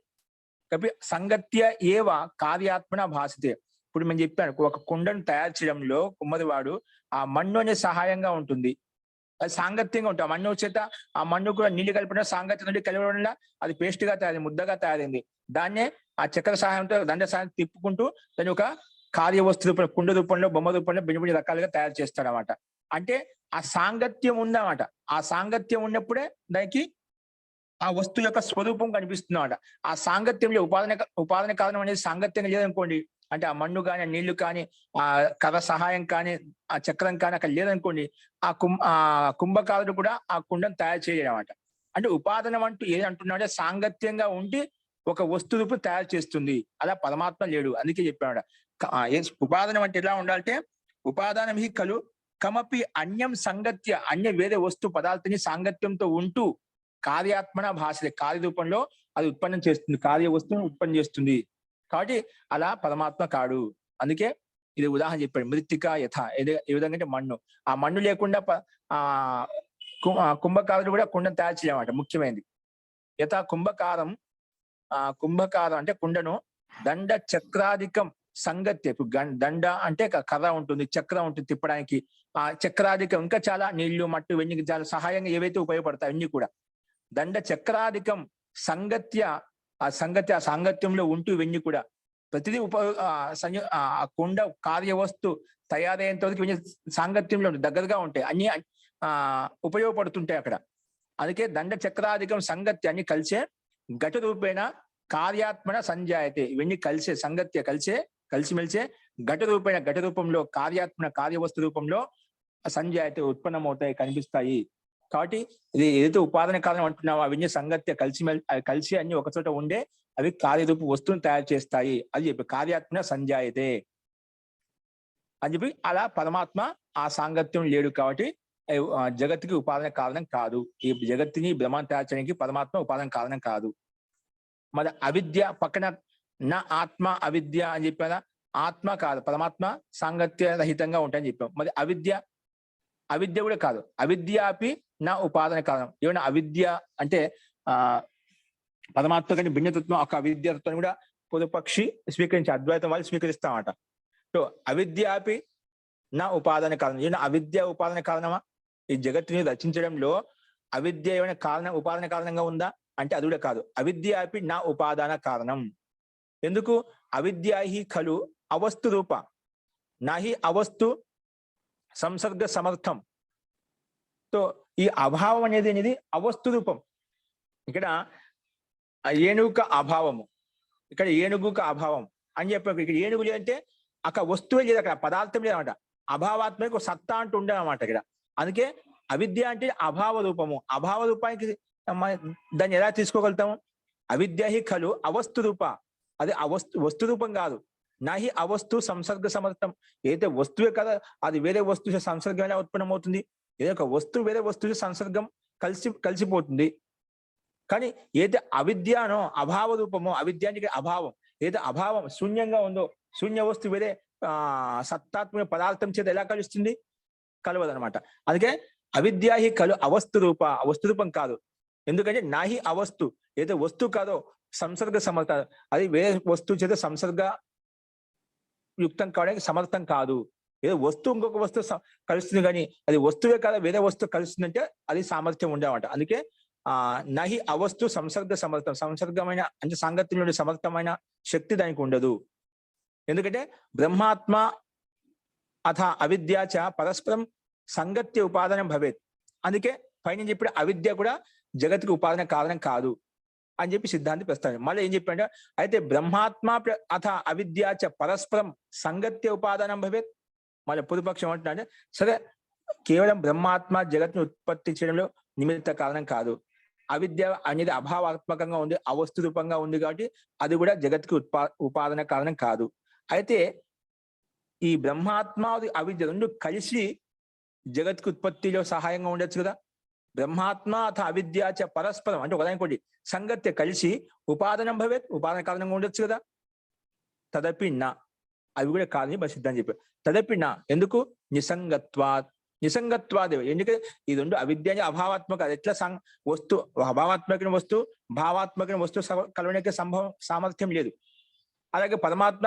కపి సంగత్య ఏవ కార్యాత్మన భాషతే. ఇప్పుడు మేము చెప్పాను, ఒక కుండను తయారు చేయడంలో కుమ్మరివాడు ఆ మన్ను అనే సహాయంగా ఉంటుంది. అది సాంగత్యంగా ఉంటుంది. ఆ మన్ను చేత ఆ మన్ను కూడా నీళ్లు కలిపిన సాంగత్యం నుండి కలవడం వల్ల అది పేస్ట్ గా తయారైంది, ముద్దగా తయారైంది. దాన్నే ఆ చక్కెర సహాయంతో దండ సహాయం తిప్పుకుంటూ దాని ఒక కార్యవస్తు రూపంలో, కుండ రూపంలో, బొమ్మ రూపంలో భిన్న రకాలుగా తయారు చేస్తాడనమాట. అంటే ఆ సాంగత్యం ఉందన్నమాట. ఆ సాంగత్యం ఉన్నప్పుడే దానికి ఆ వస్తువు యొక్క స్వరూపం కనిపిస్తుంది అన్నమాట. ఆ సాంగత్యంలో ఉపాదాన కారణం అనేది సాంగత్యంగా లేదనుకోండి, అంటే ఆ మన్ను కానీ, నీళ్లు కానీ, ఆ కథ సహాయం కానీ, ఆ చక్రం కానీ అక్కడ లేదనుకోండి, ఆ కుంభకారుడు కూడా ఆ కుండను తయారు చేయడం అన్నమాట. అంటే ఉపాదానం అంటూ ఏది అంటున్నాడే సాంగత్యంగా ఉండి ఒక వస్తు రూపం తయారు చేస్తుంది. అలా పరమాత్మ లేడు. అందుకే చెప్పాడు ఉపాదానం అంటే ఎలా ఉండాలంటే, ఉపాదానం హి కలు కమపి అన్యం సంగత్య, అన్య వేరే వస్తు పదార్థని సాంగత్యంతో ఉంటూ కార్యాత్మన భాషలే, కార్యరూపంలో అది ఉత్పన్నం చేస్తుంది, కార్య వస్తువును ఉత్పన్నం చేస్తుంది. కాబట్టి అలా పరమాత్మ కాడు. అందుకే ఇది ఉదాహరణ చెప్పాడు. మృత్తిక యథ, ఏ విధంగా అంటే మన్ను, ఆ మన్ను లేకుండా కుంభకారుడు కూడా కుండను తయారు చేయమాట. ముఖ్యమైనది యథ కుంభకారం, కుంభకారం అంటే కుండను దండ చక్రాధికం సంగత్య. ఇప్పుడు దండ అంటే కర్ర ఉంటుంది, చక్రం ఉంటుంది తిప్పడానికి. ఆ చక్రాధికం ఇంకా చాలా నీళ్లు, మట్టు, వెన్నీకి చాలా సహాయంగా ఏవైతే ఉపయోగపడతాయి అన్ని కూడా దండ చక్రాధికం సంగత్య. ఆ సాంగత్యంలో ఉంటూ ఇవన్నీ కూడా ప్రతిదీ ఆ కుండ కార్యవస్తు తయారయ్యేంత వరకు ఇవన్నీ సాంగత్యంలో దగ్గరగా ఉంటాయి, అన్ని ఉపయోగపడుతుంటాయి అక్కడ. అందుకే దండ చక్రాధికం సంగత్య అన్ని కలిసే ఘట రూపేణ కార్యాత్మన సంజాయతే. ఇవన్నీ కలిసే సంగత్య కలిసిమెలిసే ఘట రూపేణ, ఘట రూపంలో, కార్యాత్మన కార్యవస్తు రూపంలో సంజాయతే ఉత్పన్నమవుతాయి, కనిపిస్తాయి. కాబట్టి ఇది ఏదైతే ఉపాదాన కారణం అంటున్నావో అవన్నీ సంగత్య కలిసి అన్ని ఒకచోట ఉండే అవి కార్యరూప వస్తువును తయారు చేస్తాయి. అది చెప్పి కార్యాత్మన సంజాయతే అని చెప్పి, అలా పరమాత్మ ఆ సాంగత్యం లేడు కాబట్టి జగత్తుకి ఉపాదాన కారణం కాదు. ఈ జగత్తుని బ్రహ్మాన్ని తయారు చేయడానికి పరమాత్మ ఉపాదాన కారణం కాదు. మరి అవిద్య పక్కన నా ఆత్మ అవిద్య అని చెప్పారా, ఆత్మ కాదు, పరమాత్మ సాంగత్య రహితంగా ఉంటాయని చెప్పాం. మరి అవిద్య కూడా కాదు. అవిద్యాపి నా ఉపాదాన కారణం. ఏమైనా అవిద్య అంటే పరమాత్మ కంటే భిన్నతత్వం, ఒక అవిద్యత్వం కూడా పూర్వపక్షి స్వీకరించి అద్వైతం వాళ్ళు స్వీకరిస్తామట. సో అవిద్యాపి నా ఉపాదాన కారణం. ఏమైనా అవిద్య ఉపాదాన కారణమా? ఈ జగత్తుని రచించడంలో అవిద్య ఏమైనా ఉపాదాన కారణంగా ఉందా అంటే అది కూడా కాదు. అవిద్యాపి నా ఉపాదాన కారణం. ఎందుకు? అవిద్య హి ఖలు అవస్తు రూప నాహి అవస్తు సంసర్గ సమర్థం. సో ఈ అభావం అనేది అవస్తు రూపం. ఇక్కడ ఏనుగుక అభావము, ఇక్కడ ఏనుగుక అభావం అని చెప్పారు. ఇక్కడ ఏనుగు లేదంటే అక్కడ వస్తువే లేదు, అక్కడ పదార్థం లేదన్నమాట. అభావాత్మక సత్తా అంటూ ఉండదన్నమాట ఇక్కడ. అందుకే అవిద్య అంటే అభావ రూపము. అభావ రూపానికి దాన్ని ఎలా తీసుకోగలుగుతాము? అవిద్య హి ఖలు అవస్తు రూప, అది వస్తు రూపం కాదు. నాహి అవస్తు సంసర్గ సమర్థం. ఏదైతే వస్తువే కదా అది వేరే వస్తువు సంసర్గం ఎలా ఉత్పన్నం అవుతుంది? ఏదో ఒక వస్తువు వేరే వస్తువు సంసర్గం కలిసిపోతుంది. కానీ ఏదైతే అవిద్యనో అభావ రూపమో, అవిద్య అంటే అభావం, ఏదైతే అభావం శూన్యంగా ఉందో, శూన్య వస్తువు వేరే సత్తాత్మక పదార్థం చేత ఎలా కలుస్తుంది? కలవదనమాట. అందుకే అవిద్య హి ఖలు అవస్తు రూప, వస్తు రూపం కాదు. ఎందుకంటే నాహి అవస్తు, ఏదైతే వస్తువు కాదో సంసర్గ సమర్థ, అది వేరే వస్తువు చేత సంసర్గ యుక్తం కావడానికి సమర్థం కాదు. ఏదో వస్తువు ఇంకొక వస్తువు కలుస్తుంది, కానీ అది వస్తువే కాదా వేరే వస్తువు కలుస్తుందంటే అది సామర్థ్యం ఉండేవాట. అందుకే నహి అవస్తు సంసర్గ సమర్థం, సంసర్గమైన అంటే సాంగత్యంలో సమర్థమైన శక్తి దానికి ఉండదు. ఎందుకంటే బ్రహ్మాత్మ అథ అవిద్యాచ పరస్పరం సంగత్య ఉపాదానం భవేత్. అందుకే పైన చెప్పిన అవిద్య కూడా జగత్తుకి ఉపాదాన కారణం కాదు అని చెప్పి సిద్ధాంతి ప్రస్తావన. మళ్ళీ ఏం చెప్పాడు? అయితే బ్రహ్మాత్మ అథ అవిద్యాచ పరస్పరం సంగత్య ఉపాదానం భవేత్. మళ్ళీ పూర్వపక్షం అంటున్నాడు, సరే కేవలం బ్రహ్మాత్మ జగత్తుని ఉత్పత్తి చేయడంలో నిమిత్త కారణం కాదు. అవిద్య అనేది అభావాత్మకంగా ఉంది, అవస్తు రూపంగా ఉంది కాబట్టి అది కూడా జగత్తుకి ఉపాదాన కారణం కాదు. అయితే ఈ బ్రహ్మాత్మ అవిద్య రెండు కలిసి జగత్తుకి ఉత్పత్తిలో సహాయంగా ఉండొచ్చు కదా. బ్రహ్మాత్మ అథ అవిద్యాచ పరస్పరం అంటే ఒకదానికోటి సంగత్య కలిసి ఉపాదానం భవేత్, ఉపాదాన కారణంగా ఉండొచ్చు కదా. తదపి నా, అవి కూడా కాదని సిద్ధాంతం చెప్పారు. తదపి నా ఎందుకు? నిసంగత్వాత్, నిసంగత్వాదేవ. ఎందుకంటే ఈ రెండు అవిద్య అని అభావాత్మక, అది ఎట్లా వస్తు అభావాత్మక వస్తు భావాత్మక వస్తు కలవడానికి సామర్థ్యం లేదు. అలాగే పరమాత్మ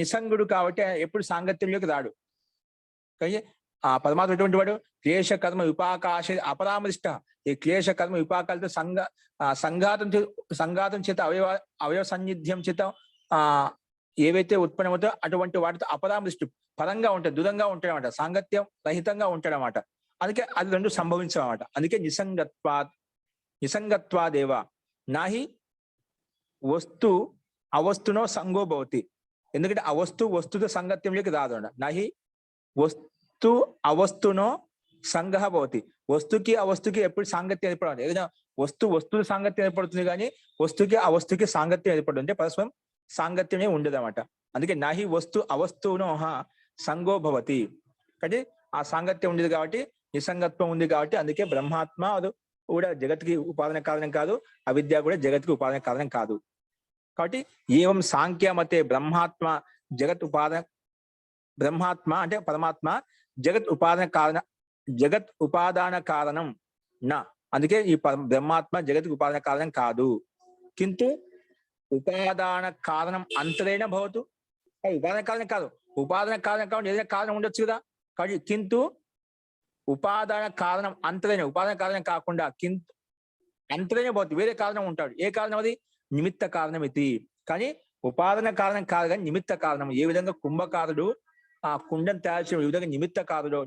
నిసంగుడు కాబట్టి ఎప్పుడు సాంగత్యంలోకి రాడు. కానీ ఆ పరమాత్మ ఎటువంటి వాడు? క్లేశ కర్మ విపాకాశ అపరామృష్ట. ఈ క్లేశ కర్మ విపాకాలతో సంఘాతం చేత అవయవ సన్నిధ్యం చేత ఏవైతే ఉత్పన్నమవుతాయో అటువంటి వాటితో అపరామృష్టి పరంగా ఉంటాయి, దూరంగా ఉంటాడనమాట, సాంగత్యం రహితంగా ఉంటాడనమాట. అందుకే అది రెండు సంభవించమన్నమాట. అందుకే నిసంగత్వాదేవ నాహి వస్తు అవస్తునో సంగో భవతి. ఎందుకంటే వస్తుతో సంగత్యంలోకి రాదు అన్న. నాహి వస్తు అవస్తునో సంగ భవతి. వస్తుకి అవస్తుకి ఎప్పుడు సాంగత్యం ఏర్పడాలి. ఏదైనా వస్తువు సాంగత్యం ఏర్పడుతుంది, కానీ వస్తుకి సాంగత్యం ఏర్పడుతుంది అంటే పరస్పరం సాంగత్యమే ఉండదు అన్నమాట. అందుకే నాహి వస్తు అవస్తునో సంగో భవతి. కాబట్టి ఆ సాంగత్యం ఉండేది కాబట్టి, నిసంగత్వం ఉంది కాబట్టి, అందుకే బ్రహ్మాత్మ అది కూడా జగత్కి ఉపాదాన కారణం కాదు, అవిద్య కూడా జగత్కి ఉపాదాన కారణం కాదు. కాబట్టి ఏవం సాంఖ్యమతే బ్రహ్మాత్మ అంటే పరమాత్మ జగత్ ఉపాదాన కారణం నా. అందుకే ఈ బ్రహ్మాత్మ జగత్ ఉపాదాన కారణం కాదు. కింటు ఉపాదాన కారణం అంతరైన భవతు. ఉపాదాన కారణం కాదు, ఉపాదాన కారణం కాబట్టి ఏదైనా కారణం ఉండొచ్చు కదా. కాబట్టి కింటు ఉపాదాన కారణం అంతరైన, ఉపాదాన కారణం కాకుండా కింటు అంతరైన భవతు, వేరే కారణం ఉంటాడు. ఏ కారణం అది? నిమిత్త కారణం ఇది. కానీ ఉపాదాన కారణం కాదు, కానీ నిమిత్త కారణం. ఏ విధంగా కుంభకారుడు ఆ కుండను తయారు చేయడం, ఈ విధంగా నిమిత్తకారుడు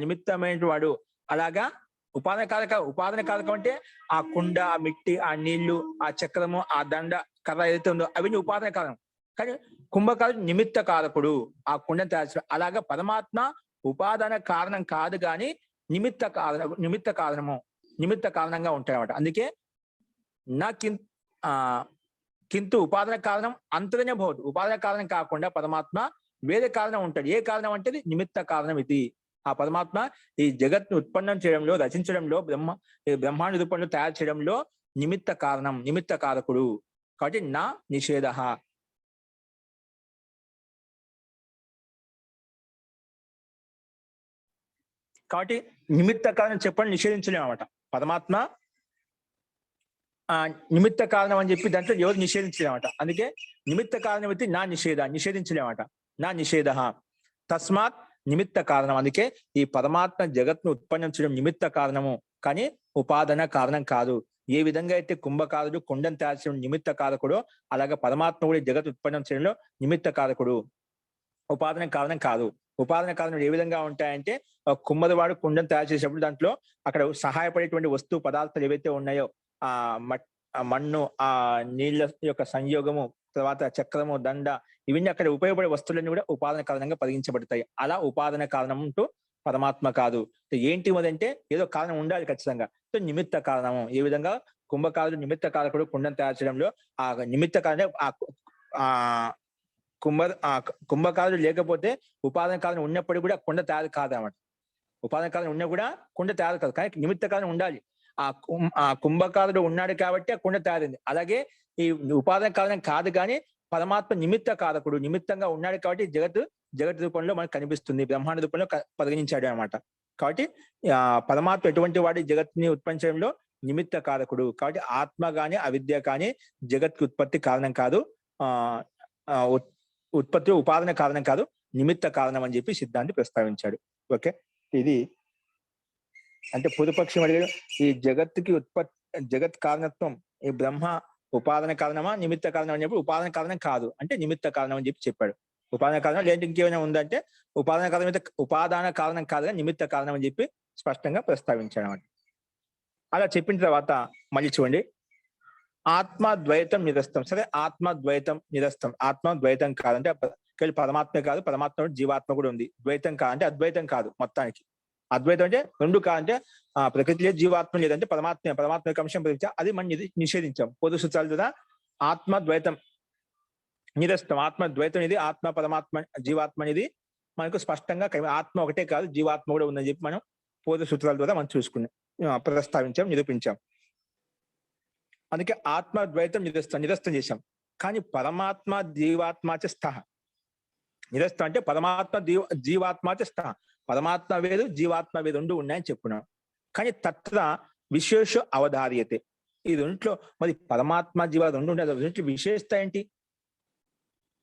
నిమిత్తమైన వాడు, అలాగా ఉపాదాన కారకం అంటే ఆ కుండ, ఆ మిట్టి, ఆ నీళ్లు, ఆ చక్రము, ఆ దండ, కర్ర ఏదైతే ఉందో అవన్నీ ఉపాదాన కారణం. కానీ కుంభకారుడు నిమిత్త కారకుడు, ఆ కుండను తయారు చేయడం. అలాగా పరమాత్మ ఉపాదాన కారణం కాదు, కానీ నిమిత్త కారణంగా ఉంటాయన్నమాట. అందుకే నా కింటు ఉపాదాన కారణం అంతరనే భవతు. ఉపాదాన కారణం కాకుండా పరమాత్మ వేరే కారణం ఉంటాడు. ఏ కారణం అంటే నిమిత్త కారణం ఇది. ఆ పరమాత్మ ఈ జగత్ను ఉత్పన్నం చేయడంలో, రచించడంలో, బ్రహ్మాండ రూపంలో తయారు చేయడంలో నిమిత్త కారకుడు. కాబట్టి నా నిషేధ. కాబట్టి నిమిత్త కారణం చెప్పండి, నిషేధించలేము అన్నమాట. పరమాత్మ నిమిత్త కారణం అని చెప్పి దాంట్లో ఎవరు నిషేధించలేమట. అందుకే నిమిత్త కారణం అయితే నిషేధించలేమట. నా నిషేధ తస్మాత్ నిమిత్త కారణం. అందుకే ఈ పరమాత్మ జగత్ను ఉత్పన్నం చేయడం నిమిత్త కారణము, కానీ ఉపాదాన కారణం కాదు. ఏ విధంగా అయితే కుంభకారుడు కుండను తయారు చేయడం నిమిత్త కారకుడు, అలాగే పరమాత్మ కూడా జగత్ ఉత్పన్నం చేయడంలో నిమిత్త కారకుడు, ఉపాదాన కారణం కాదు. ఉపాదాన కారణం ఏ విధంగా ఉంటాయంటే, కుమ్మరివాడు కుండను తయారు చేసేటప్పుడు దాంట్లో అక్కడ సహాయపడేటువంటి వస్తువు పదార్థాలు ఏవైతే ఉన్నాయో, ఆ మన్ను, ఆ నీళ్ల యొక్క సంయోగము, తర్వాత చక్రము, దండ, ఇవన్నీ అక్కడ ఉపయోగపడే వస్తువులన్నీ కూడా ఉపాదాన కారణంగా పరిగణించబడతాయి. అలా ఉపాదాన కారణం అంటూ పరమాత్మ కాదు. ఏంటి అదంటే ఏదో కారణం ఉండాలి ఖచ్చితంగా. నిమిత్త కారణము. ఏ విధంగా కుంభకారుడు నిమిత్త కారకుడు కుండను తయారు చేయడంలో ఆ నిమిత్త కారణం కుంభకారుడు లేకపోతే ఉపాదాన కారణం ఉన్నప్పుడు కూడా కుండ తయారు కాదు అన్నమాట. ఉపాదాన కారణం ఉన్నా కూడా కుండ తయారు కాదు, కానీ నిమిత్త కారణం ఉండాలి. ఆ కుంభకారుడు ఉన్నాడు కాబట్టి ఆ కుండ తయారైంది. అలాగే ఈ ఉపాదాన కారణం కాదు, కానీ పరమాత్మ నిమిత్త కారకుడు, నిమిత్తంగా ఉన్నాడు కాబట్టి జగత్ రూపంలో మనకు కనిపిస్తుంది, బ్రహ్మాండ రూపంలో పరిగణించాడు అనమాట. కాబట్టి పరమాత్మ ఎటువంటి వాడి జగత్ని ఉత్పన్నంలో నిమిత్త కారకుడు. కాబట్టి ఆత్మ గాని అవిద్య కానీ జగత్కి ఉత్పత్తి కారణం కాదు, ఉత్పత్తి ఉపాదాన కారణం కాదు, నిమిత్త కారణం అని చెప్పి సిద్ధాంతి ప్రస్తావించాడు. ఓకే, ఇది అంటే పూర్వపక్షం అడిగాడు, ఈ జగత్ కారణత్వం ఈ బ్రహ్మ ఉపాదాన కారణమా నిమిత్త కారణం అని చెప్పి, ఉపాదాన కారణం కాదు అంటే నిమిత్త కారణం అని చెప్పి చెప్పాడు. ఉపాదాన కారణం లేదంటే ఇంకేమైనా ఉందంటే ఉపాదాన కారణం కాదుగా నిమిత్త కారణం అని చెప్పి స్పష్టంగా ప్రస్తావించాడు అన్నమాట. అలా చెప్పిన తర్వాత మళ్ళీ చూడండి, ఆత్మద్వైతం నిరస్తం. సరే, ఆత్మద్వైతం నిరస్తం. ఆత్మద్వైతం కాదంటే కేవలం పరమాత్మే కాదు, పరమాత్మ జీవాత్మ కూడా ఉంది. ద్వైతం కాదంటే అద్వైతం కాదు మొత్తానికి. అద్వైతం అంటే రెండు కాదంటే ప్రకృతి లేదు, జీవాత్మ లేదంటే పరమాత్మ యొక్క అంశం ప్రకృతి, అది మనం నిషేధించాం పొదు సూత్రాల ద్వారా. ఆత్మద్వైతం నిరస్తం. ఆత్మద్వైతం ఇది, ఆత్మ పరమాత్మ జీవాత్మ అనేది మనకు స్పష్టంగా ఆత్మ ఒకటే కాదు జీవాత్మ కూడా ఉందని చెప్పి మనం పొదు సూత్రాల ద్వారా మనం చూసుకున్నాం, ప్రస్తావించాం, నిరూపించాం. అందుకే ఆత్మద్వైతం నిరస్తం చేశాం. కానీ పరమాత్మ జీవాత్మ స్థ నిరస్తం అంటే పరమాత్మ జీవాత్మ స్థ, పరమాత్మ వేరు జీవాత్మ వేరు రెండు ఉన్నాయని చెప్పున్నాం. కానీ తత్ర విశేష అవధార్యతే. ఈ రెంట్లో మరి పరమాత్మ జీవ రెండు ఉండే రెండింటి విశేషత ఏంటి?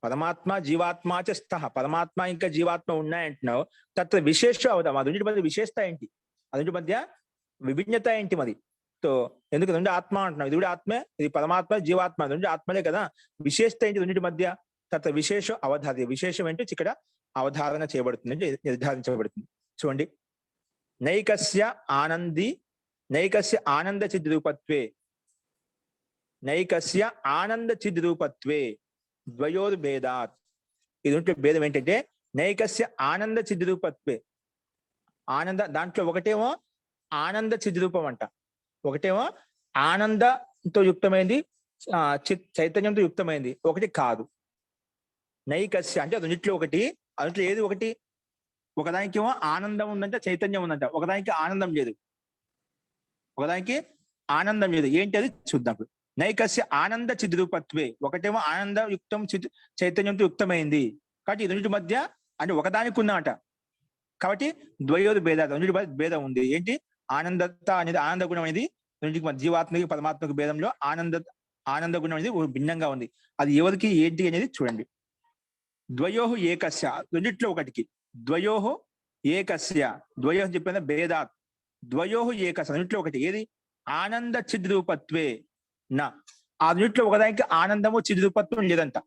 పరమాత్మ జీవాత్మ స్థః, పరమాత్మ ఇంకా జీవాత్మ ఉన్నాయంటున్నావు. తత్ర విశేష అవధ, ఆ రెండింటి మధ్య విశేషత ఏంటి? ఆ రెండింటి మధ్య విభిన్నత ఏంటి మరి? సో ఎందుకు రెండు ఆత్మ అంటున్నావు, ఇది కూడా ఆత్మే, ఇది పరమాత్మ జీవాత్మ రెండు ఆత్మలే కదా. విశేషత ఏంటి రెండింటి మధ్య? తత్ర విశేష అవధార్య, విశేషం ఏంటో ఇక్కడ అవధారణ చేయబడుతుంది, నిర్ధారించబడుతుంది. చూడండి, నైకస్య ఆనంది, నైకస్య ఆనంద చిద్రూపత్వే, నైకస్య ఆనంద చిద్రూపత్వే ద్వయోర్భేదాత్. ఇది ఉంటే భేదం ఏంటంటే నైకస్య ఆనంద చిద్రూపత్వే, ఆనంద దాంట్లో ఒకటేమో ఆనంద చిద్రూపం అంట, ఒకటేమో ఆనందంతో యుక్తమైంది, చైతన్యంతో యుక్తమైంది, ఒకటి కాదు. నైకస్య అంటే రెండిట్లో ఒకటి, అందులో ఏది ఒకటి? ఒకదానికేమో ఆనందం ఉందంట, చైతన్యం ఉందంట, ఒకదానికి ఆనందం లేదు, ఒకదానికి ఆనందం లేదు. ఏంటి అది చూద్దాం. నైకస్య ఆనంద చిద్రూపత్వే, ఒకటేమో ఆనంద యుక్తం చైతన్యంతో యుక్తమైంది, కాబట్టి ఈ రెండింటి మధ్య అంటే ఒకదానికి ఉందన్నమాట. కాబట్టి ద్వయోరు భేద, రెండింటి మధ్య భేదం ఉంది. ఏంటి? ఆనందత అనేది, ఆనంద గుణం అనేది రెండింటికి మధ్య, జీవాత్మకి పరమాత్మకి భేదంలో ఆనంద గుణం అనేది భిన్నంగా ఉంది. అది ఎవరికి ఏంటి అనేది చూడండి. ద్వయోహు ఏకస్య, రెండిట్లో ఒకటికి, ద్వయోహు ఏకస్య, ద్వయోహు చెప్పిన భేదాత్, ద్వయోహు ఏకస్య రెండిట్లో ఒకటి, ఏది? ఆనంద చిద్రూపత్వే నా. ఆ రెండిట్లో ఒకదానికి ఆనందము చిద్రూపత్వం లేదంట.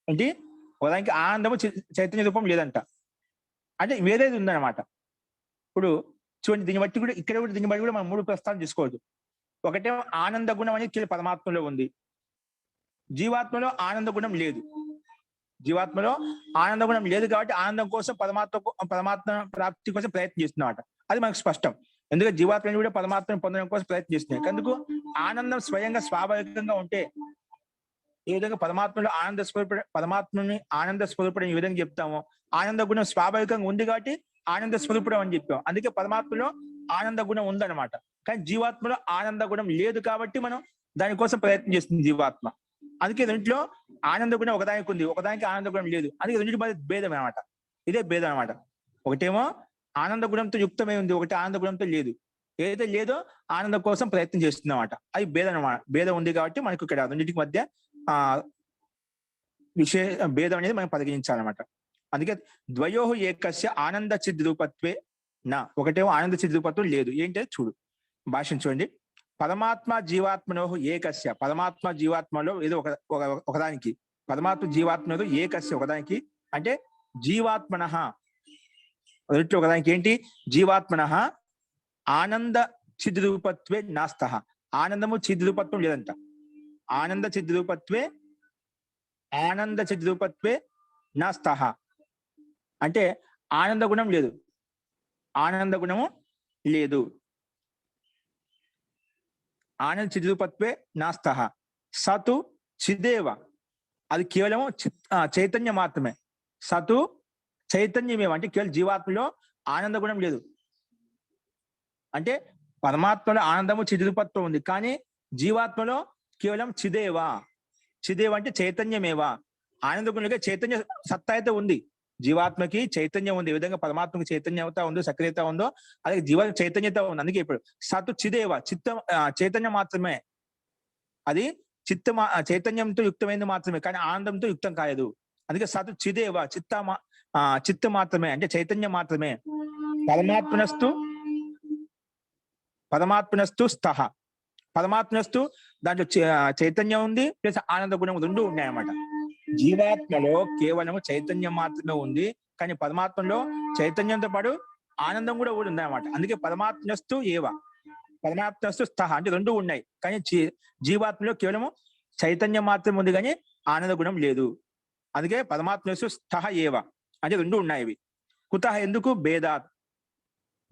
ఏంటి? ఒకదానికి ఆనందము చైతన్య రూపం లేదంట, అంటే వేరేది ఉందన్నమాట. ఇప్పుడు చూడండి, దీన్ని బట్టి కూడా ఇక్కడ కూడా, దీన్ని బట్టి కూడా మనం మూడు ప్రస్తావన తీసుకోవచ్చు. ఒకటేమో ఆనంద గుణం అనేది పరమాత్మలో ఉంది, జీవాత్మలో ఆనంద గుణం లేదు. జీవాత్మలో ఆనంద గుణం లేదు కాబట్టి ఆనందం కోసం పరమాత్మ ప్రాప్తి కోసం ప్రయత్నం చేస్తున్నమాట. అది మనకు స్పష్టం. ఎందుకంటే జీవాత్మని కూడా పరమాత్మను పొందడం కోసం ప్రయత్నం చేస్తున్నాయి. అందుకు ఆనందం స్వయంగా స్వాభావికంగా ఉంటే, ఏ విధంగా పరమాత్మలో పరమాత్మని ఆనంద స్వరూపుడు ఏ విధంగా చెప్తామో, ఆనంద గుణం స్వాభావికంగా ఉంది కాబట్టి ఆనంద స్వరూపుడు అని చెప్పాం. అందుకే పరమాత్మలో ఆనంద గుణం ఉందన్నమాట. కానీ జీవాత్మలో ఆనంద గుణం లేదు కాబట్టి మనం దానికోసం ప్రయత్నం చేస్తుంది జీవాత్మ. అందుకే రెండింటిలో ఆనంద గుణం ఒకదానికి ఉంది, ఒకదానికి ఆనంద గుణం లేదు. అందుకే రెండింటి మధ్య భేదం అనమాట. ఇదే భేదం అనమాట. ఒకటేమో ఆనంద గుణంతో యుక్తమై ఉంది, ఒకటి ఆనంద గుణంతో లేదు. ఏదైతే లేదో ఆనందం కోసం ప్రయత్నం చేస్తుంది అన్నమాట. అది భేదం అనమాట. భేదం ఉంది కాబట్టి మనకు ఇక్కడ రెండింటికి మధ్య భేదం అనేది మనం పరిగణించాలన్నమాట. అందుకే ద్వయోహు ఏకస్య ఆనంద చిద్రూపత్వే నా, ఒకటేమో ఆనంద చిద్రూపత్వం లేదు. ఏంటంటే చూడు, భాషను చూడండి. పరమాత్మ జీవాత్మనోహు ఏకస్య, పరమాత్మ జీవాత్మలో ఏదో ఒకదానికి, పరమాత్మ జీవాత్మలో ఏకస్య ఒకదానికి, అంటే జీవాత్మనః రెండిట్లో ఒకదానికి ఏంటి? జీవాత్మనః ఆనంద చిద్రూపత్వే నాస్తః, ఆనందము చిద్రూపత్వం లేదంట. ఆనంద చిద్రూపత్వే నాస్తః అంటే ఆనంద గుణం లేదు, ఆనంద గుణము లేదు. ఆనంద చిద్రూపత్వే నాస్తః సతు చిదేవ, అది కేవలము చైతన్యం మాత్రమే. సతు చైతన్యమేవ అంటే కేవలం జీవాత్మలో ఆనంద గుణం లేదు. అంటే పరమాత్మలో ఆనందము చిద్రూపత్వం ఉంది, కానీ జీవాత్మలో కేవలం చిదేవా. చిదేవ అంటే చైతన్యమేవా. ఆనంద గుణంగా చైతన్య సత్తా అయితే ఉంది, జీవాత్మకి చైతన్యం ఉంది. ఏ విధంగా పరమాత్మకి చైతన్యత ఉందో, సక్రియత ఉందో, అలాగే జీవ చైతన్యత ఉంది. అందుకే ఇప్పుడు సతు చిదేవ, చైతన్యం మాత్రమే. అది చైతన్యంతో యుక్తమైనది మాత్రమే, కానీ ఆనందంతో యుక్తం కాదు. అందుకే సతు చిదేవ, చిత్త మాత్రమే, అంటే చైతన్యం మాత్రమే. పరమాత్మనస్తు స్థః, పరమాత్మనస్తు దాంట్లో చైతన్యం ఉంది, ప్లస్ ఆనంద గుణం రెండు ఉన్నాయన్నమాట. జీవాత్మలో కేవలం చైతన్యం మాత్రమే ఉంది, కానీ పరమాత్మలో చైతన్యంతో పాటు ఆనందం కూడా ఉంది అన్నమాట. అందుకే పరమాత్మనస్తు స్థః అంటే రెండు ఉన్నాయి, కానీ జీవాత్మలో కేవలము చైతన్యం మాత్రం ఉంది, కానీ ఆనంద గుణం లేదు. అందుకే పరమాత్మనస్తు స్థః ఏవ అంటే రెండు ఉన్నాయి. కుతః ఎందుకు?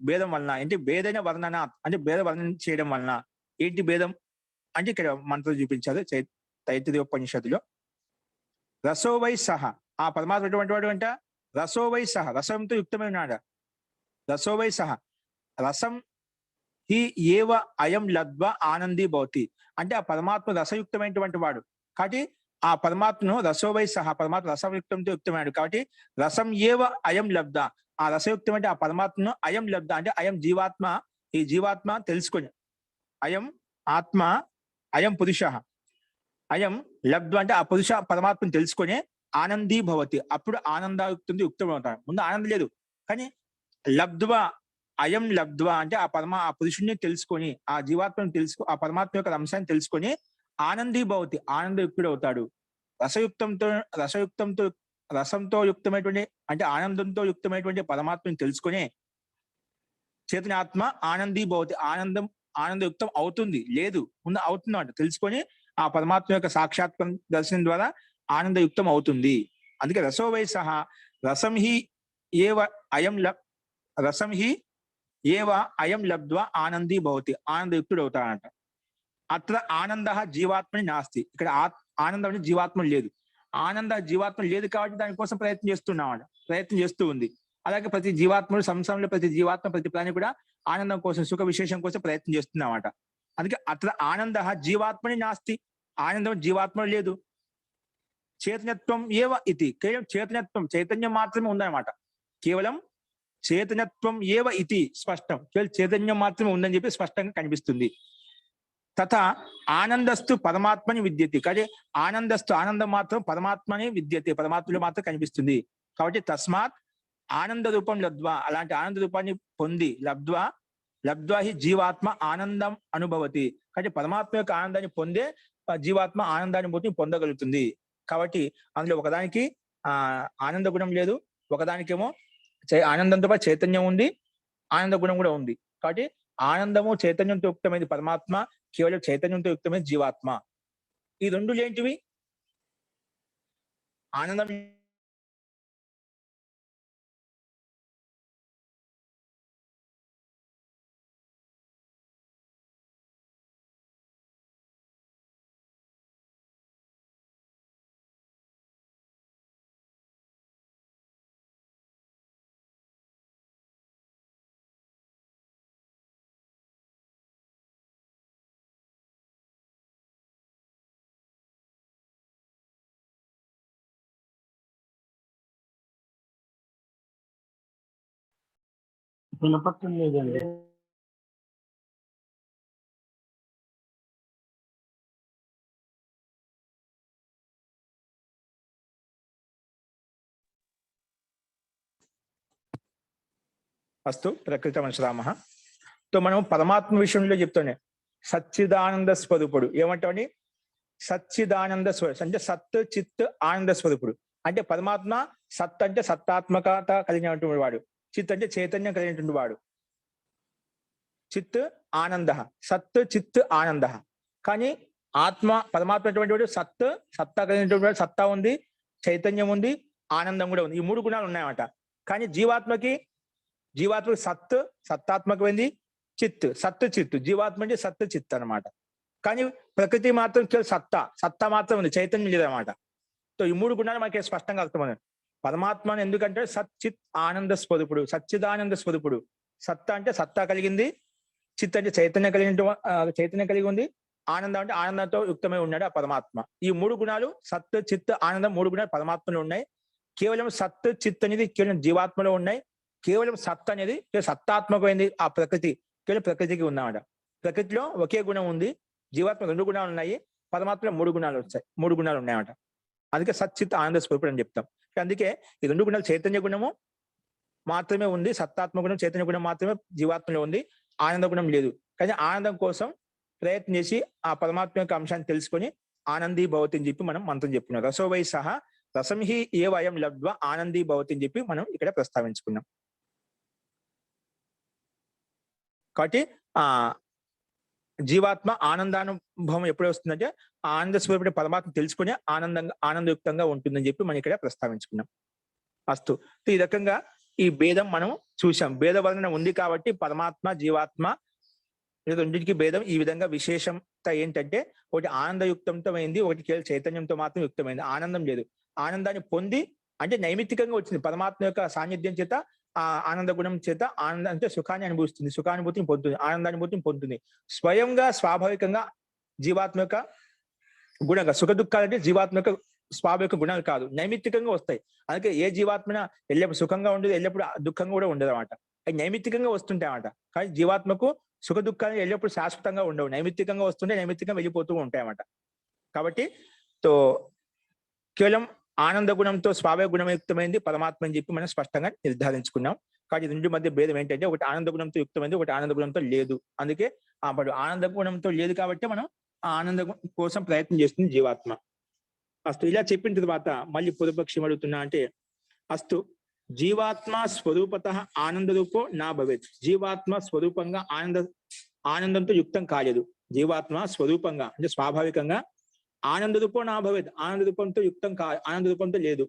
భేదం వలన. ఏంటి? భేదైన వర్ణన అంటే భేద వర్ణన చేయడం వలన. ఏంటి భేదం అంటే ఇక్కడ మనతో చూపించారు తైత్తిరీయోపనిషత్తులో. రసోవై సహ, ఆ పరమాత్మ ఎటువంటి వాడు అంట? రసోవై సహ, రసంతో యుక్తమై ఉన్నాడు. రసోవై సహ, రసం హి ఏవ అయం లద్వ ఆనందీ భవతి అంటే ఆ పరమాత్మ రసయుక్తమైనటువంటి వాడు. కాబట్టి ఆ పరమాత్మను రసోవై సహ, పరమాత్మ రసయుక్తంతో యుక్తమైనాడు కాబట్టి రసం ఏవ అయం లబ్ధ, ఆ రసయుక్తం అంటే ఆ పరమాత్మను అయం లబ్ధ అంటే అయం జీవాత్మ, ఈ జీవాత్మ తెలుసుకొని, అయం ఆత్మ, అయం పురుష, అయం లబ్ధ అంటే ఆ పురుష పరమాత్మను తెలుసుకొని ఆనందీ భవతి, అప్పుడు ఆనందయుక్తం యుక్తం అవుతాడు. ముందు ఆనందం లేదు, కానీ లబ్ధ్వ, అయం లబ్ధ్వ అంటే ఆ పురుషుణ్ణి తెలుసుకొని, ఆ జీవాత్మను తెలుసు, ఆ పరమాత్మ యొక్క అంశాన్ని తెలుసుకొని ఆనందీ భవతి, ఆనందయుక్తుడు అవుతాడు. రసయుక్తంతో రసయుక్తంతో రసంతో యుక్తమైనటువంటి అంటే ఆనందంతో యుక్తమైనటువంటి పరమాత్మని తెలుసుకొని చైతన్యాత్మ ఆనందీ భవతి, ఆనందయుక్తం అవుతుంది. లేదు, ముందు అవుతుందంట తెలుసుకొని ఆ పరమాత్మ యొక్క సాక్షాత్కం దర్శనం ద్వారా ఆనందయుక్తం అవుతుంది. అందుకే రసో వై సహా రసం హి ఏవ అయం రసం హి ఏవ అయం లబ్ధ్వా ఆనందీ భవతి, ఆనందయుక్తుడు అవుతాడంట. అత్ర ఆనంద జీవాత్మని నాస్తి, ఇక్కడ ఆనందం అంటే జీవాత్మ లేదు. ఆనంద జీవాత్మ లేదు కాబట్టి దానికోసం ప్రయత్నం చేస్తూ ఉంది. అలాగే ప్రతి జీవాత్మడు సంసారంలో ప్రతి జీవాత్మ ప్రతి ప్రాణి కూడా ఆనందం కోసం, సుఖ విశేషం కోసం ప్రయత్నం చేస్తున్నామట. అందుకే అత్ర ఆనంద జీవాత్మని నాస్తి, ఆనందం జీవాత్మ లేదు. చైతన్యత్వం ఏవ ఇది, కేవలం చైతన్యం మాత్రమే ఉందన్నమాట. కేవలం చైతన్యత్వం ఏవ ఇది స్పష్టం, కేవలం చైతన్యం మాత్రమే ఉందని చెప్పి స్పష్టంగా కనిపిస్తుంది. తథా ఆనందస్తు పరమాత్మని విద్యతే, కానీ ఆనందం మాత్రం పరమాత్మని విద్యతే, పరమాత్మలో మాత్రం కనిపిస్తుంది. కాబట్టి తస్మాత్ ఆనంద రూపం లబ్ధ్వా, అలాంటి ఆనంద రూపాన్ని పొంది లబ్ధ్వా హి జీవాత్మ ఆనందం అనుభవతి, కాబట్టి పరమాత్మ యొక్క ఆనందాన్ని పొందే జీవాత్మ ఆనందానుభూతిని పొందగలుగుతుంది. కాబట్టి అందులో ఒకదానికి ఆనంద గుణం లేదు, ఒకదానికేమో ఆనందంతో పాటు చైతన్యం ఉంది, ఆనంద గుణం కూడా ఉంది. కాబట్టి ఆనందము చైతన్యంతో యుక్తమైనది పరమాత్మ, కేవలం చైతన్యంతో యుక్తమైన జీవాత్మ. ఈ రెండు ఏంటివి? ఆనందం వినపట్టం లేదండి. అస్తు ప్రకృతమశ్రామ. తో మనం పరమాత్మ విషయంలో చెప్తానే సచ్చిదానంద స్వరూపుడు ఏమంటామని, సచ్చిదానంద స్వరూపుడు అంటే సత్ చిత్ ఆనంద స్వరూపుడు. అంటే పరమాత్మ సత్ అంటే సత్తాత్మకత కలిగినటువంటి వాడు, చిత్ అంటే చైతన్యం కలిగినటువంటి వాడు, చిత్ ఆనంద, సత్ చిత్ ఆనంద. కానీ ఆత్మ పరమాత్మ అటువంటి వాడు సత్తా కలిగినటువంటి వాడు, సత్తా ఉంది, చైతన్యం ఉంది, ఆనందం కూడా ఉంది. ఈ మూడు గుణాలు ఉన్నాయన్నమాట. కానీ జీవాత్మకి సత్తాత్మకమైంది, సత్ చిత్, జీవాత్మ అంటే సత్ చిత్ అనమాట. కానీ ప్రకృతి మాత్రం సత్తా మాత్రం ఉంది, చైతన్యం లేదన్నమాట. సో ఈ మూడు గుణాలు మనకి స్పష్టంగా అర్థమవుతుంది. పరమాత్మ ఎందుకంటే సచ్చిత్ ఆనంద స్వరూపుడు, సచ్చిదానంద స్వరూపుడు. సత్తా అంటే సత్తా కలిగింది, చిత్ అంటే చైతన్యం కలిగి ఉంది, ఆనందం అంటే ఆనందంతో యుక్తమై ఉన్నాడు ఆ పరమాత్మ. ఈ మూడు గుణాలు సత్ చిత్ ఆనందం మూడు గుణాలు పరమాత్మలో ఉన్నాయి. కేవలం సత్ చిత్ అనేది కేవలం జీవాత్మలో ఉన్నాయి. కేవలం సత్ అనేది సత్తాత్మకమైంది ఆ ప్రకృతి, కేవలం ప్రకృతికి ఉందన్నమాట. ప్రకృతిలో ఒకే గుణం ఉంది, జీవాత్మ రెండు గుణాలు ఉన్నాయి, పరమాత్మలో మూడు గుణాలు ఉన్నాయన్నమాట. అందుకే సచ్చిత్ ఆనంద స్వరూపుడు అని చెప్తాం. అందుకే ఈ రెండు గుణాలు చైతన్య గుణము మాత్రమే ఉంది, సత్తాత్మ గుణం చైతన్య గుణం మాత్రమే జీవాత్మలో ఉంది, ఆనంద గుణం లేదు. కానీ ఆనందం కోసం ప్రయత్నం చేసి ఆ పరమాత్మ యొక్క అంశాన్ని తెలుసుకొని ఆనందీ భవతి అని చెప్పి మనం మంత్రం చెప్పుకున్నాం. రసో వై సహా రసం హి ఏ వయం లబ్ధ్వా ఆనందీ భవతి అని చెప్పి మనం ఇక్కడ ప్రస్తావించుకున్నాం. కాబట్టి జీవాత్మ ఆనందానుభవం ఎప్పుడు వస్తుందంటే ఆనంద స్వరూపుడు పరమాత్మ తెలుసుకుని ఆనందయుక్తంగా ఉంటుందని చెప్పి మనం ఇక్కడ ప్రస్తావించుకున్నాం. అస్తు. ఈ రకంగా ఈ భేదం మనం చూసాం. భేద వర్ణన ఉంది కాబట్టి పరమాత్మ జీవాత్మ రెండింటికి భేదం. ఈ విధంగా విశేషత ఏంటంటే ఒకటి ఆనందయుక్తంతో అయింది, ఒకటి కేవలం చైతన్యంతో మాత్రం యుక్తమైంది. ఆనందం లేదు. ఆనందాన్ని పొంది అంటే నైమిత్తికంగా వచ్చింది పరమాత్మ యొక్క సాన్నిధ్యం చేత, ఆ ఆనంద గుణం చేత ఆనందం అంటే సుఖాన్ని అనుభవిస్తుంది, సుఖానుభూతిని పొందుతుంది, ఆనందానుభూతిని పొందుతుంది. స్వయంగా స్వాభావికంగా జీవాత్మ యొక్క గుణంగా సుఖ దుఃఖాలంటే జీవాత్మ యొక్క స్వాభావిక గుణాలు కాదు, నైమిత్తికంగా వస్తాయి. అందుకే ఏ జీవాత్మన ఎల్లప్పుడు సుఖంగా ఉండదు, ఎల్లప్పుడు దుఃఖంగా కూడా ఉండదు అనమాట. అవి నైమిత్తికంగా వస్తుంటాయి అన్నమాట. కానీ జీవాత్మకు సుఖ దుఃఖాలు ఎల్లప్పుడు శాశ్వతంగా ఉండవు, నైమిత్తికంగా వస్తుంటే నైమిత్తికంగా వెళ్ళిపోతూ ఉంటాయి అన్నమాట. కాబట్టి తో కేవలం ఆనంద గుణంతో స్వాభావిక గుణయుక్తమైంది పరమాత్మ అని చెప్పి మనం స్పష్టంగా నిర్ధారించుకున్నాం. కాబట్టి రెండు మధ్య భేదం ఏంటంటే ఒకటి ఆనంద గుణంతో యుక్తమైంది, ఒకటి ఆనంద గుణంతో లేదు. అందుకే అప్పుడు ఆనంద గుణంతో లేదు కాబట్టి మనం ఆ ఆనంద కోసం ప్రయత్నం చేస్తుంది జీవాత్మ. అస్తు ఇలా చెప్పిన తర్వాత మళ్ళీ పూర్వపక్షం అడుగుతున్నా అంటే, అస్తు జీవాత్మ స్వరూపత ఆనంద రూపో నా భవేత్. జీవాత్మ స్వరూపంగా ఆనందంతో యుక్తం కాలేదు. జీవాత్మ స్వరూపంగా అంటే స్వాభావికంగా ఆనంద రూపో నా భవేత్, ఆనంద రూపంతో యుక్తం ఆనంద రూపంతో లేదు.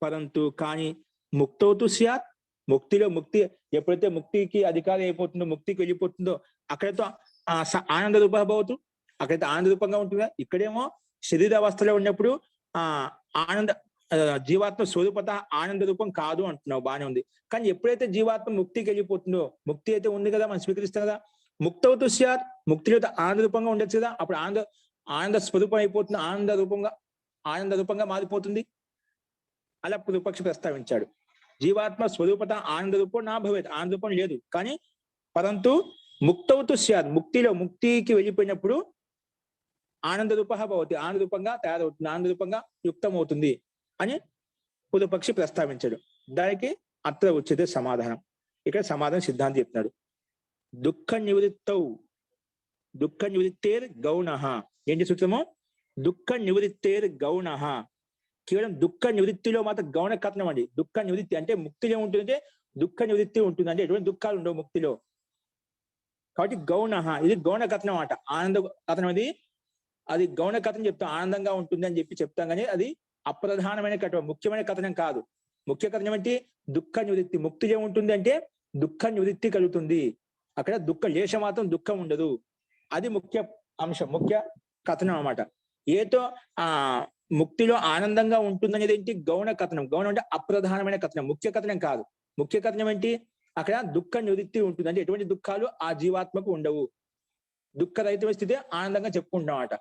పరంతు కానీ ముక్తవుతూ స్యాత్, ముక్తిలో ముక్తి ఎప్పుడైతే ముక్తికి అధికారి అయిపోతుందో, ముక్తికి వెళ్ళిపోతుందో అక్కడతో ఆనంద రూప భవతు, అక్కడైతే ఆనంద రూపంగా ఉంటుందా. ఇక్కడేమో శరీరావస్థలో ఉన్నప్పుడు ఆనంద జీవాత్మ స్వరూపత ఆనంద రూపం కాదు అంటున్నావు, బానే ఉంది. కానీ ఎప్పుడైతే జీవాత్మ ముక్తికి వెళ్ళిపోతుందో, ముక్తి అయితే ఉంది కదా మనం స్వీకరిస్తాం కదా, ముక్తవుతూ స్యాత్, ముక్తిలో ఆనంద రూపంగా ఉండొచ్చు కదా, అప్పుడు ఆనంద స్వరూపం అయిపోతుంది, ఆనంద రూపంగా మారిపోతుంది. అలా పూర్వపక్షి ప్రస్తావించాడు. జీవాత్మ స్వరూపత ఆనంద రూపం నా భవేత్, ఆనంద రూపం లేదు. కానీ పరంతు ముక్తవుతూ స్యాత్, ముక్తికి వెళ్ళిపోయినప్పుడు ఆనంద రూప భవతి, ఆనంద రూపంగా తయారవుతుంది, ఆనంద రూపంగా యుక్తమవుతుంది అని పూర్వపక్షి ప్రస్తావించాడు. దానికి అత్ర ఉచ్యతే సమాధానం. ఇక్కడ సమాధానం సిద్ధాంతి చెప్తున్నాడు. దుఃఖ నివృత్తేర్ గౌణ. ఏంటి సూత్రము? దుఃఖ నివృత్తేర్ గౌణ. కేవలం దుఃఖ నివృత్తిలో మాత్రం గౌణ కథనం అండి. దుఃఖ నివృత్తి అంటే ముక్తిలో ఉంటుందంటే దుఃఖ నివృత్తి ఉంటుంది, అంటే ఎటువంటి దుఃఖాలు ఉండవు ముక్తిలో. కాబట్టి గౌణ, ఇది గౌణ కథనం అన్నమాట. ఆనంద కథనం అది గౌణ కథనం చెప్తాం, ఆనందంగా ఉంటుంది అని చెప్పి చెప్తాం. కానీ అది అప్రధానమైన కథనం, ముఖ్యమైన కథనం కాదు. ముఖ్య కథనం అంటే దుఃఖ నివృత్తి. ముక్తిలో ఉంటుంది అంటే దుఃఖ నివృత్తి కలుగుతుంది, అక్కడ లేశ మాత్రం దుఃఖం ఉండదు. అది ముఖ్య అంశం, ముఖ్య కథనం అన్నమాట. ఏతో ముక్తిలో ఆనందంగా ఉంటుందనేది ఏంటి? గౌణ కథనం. గౌణం అంటే అప్రధానమైన కథనం, ముఖ్య కథనం కాదు. ముఖ్య కథనం ఏంటి? అక్కడ దుఃఖ నివృత్తి ఉంటుంది, అంటే ఎటువంటి దుఃఖాలు ఆ జీవాత్మకు ఉండవు. దుఃఖరహితమైన స్థితి ఆనందంగా చెప్పుకుంటాం అట.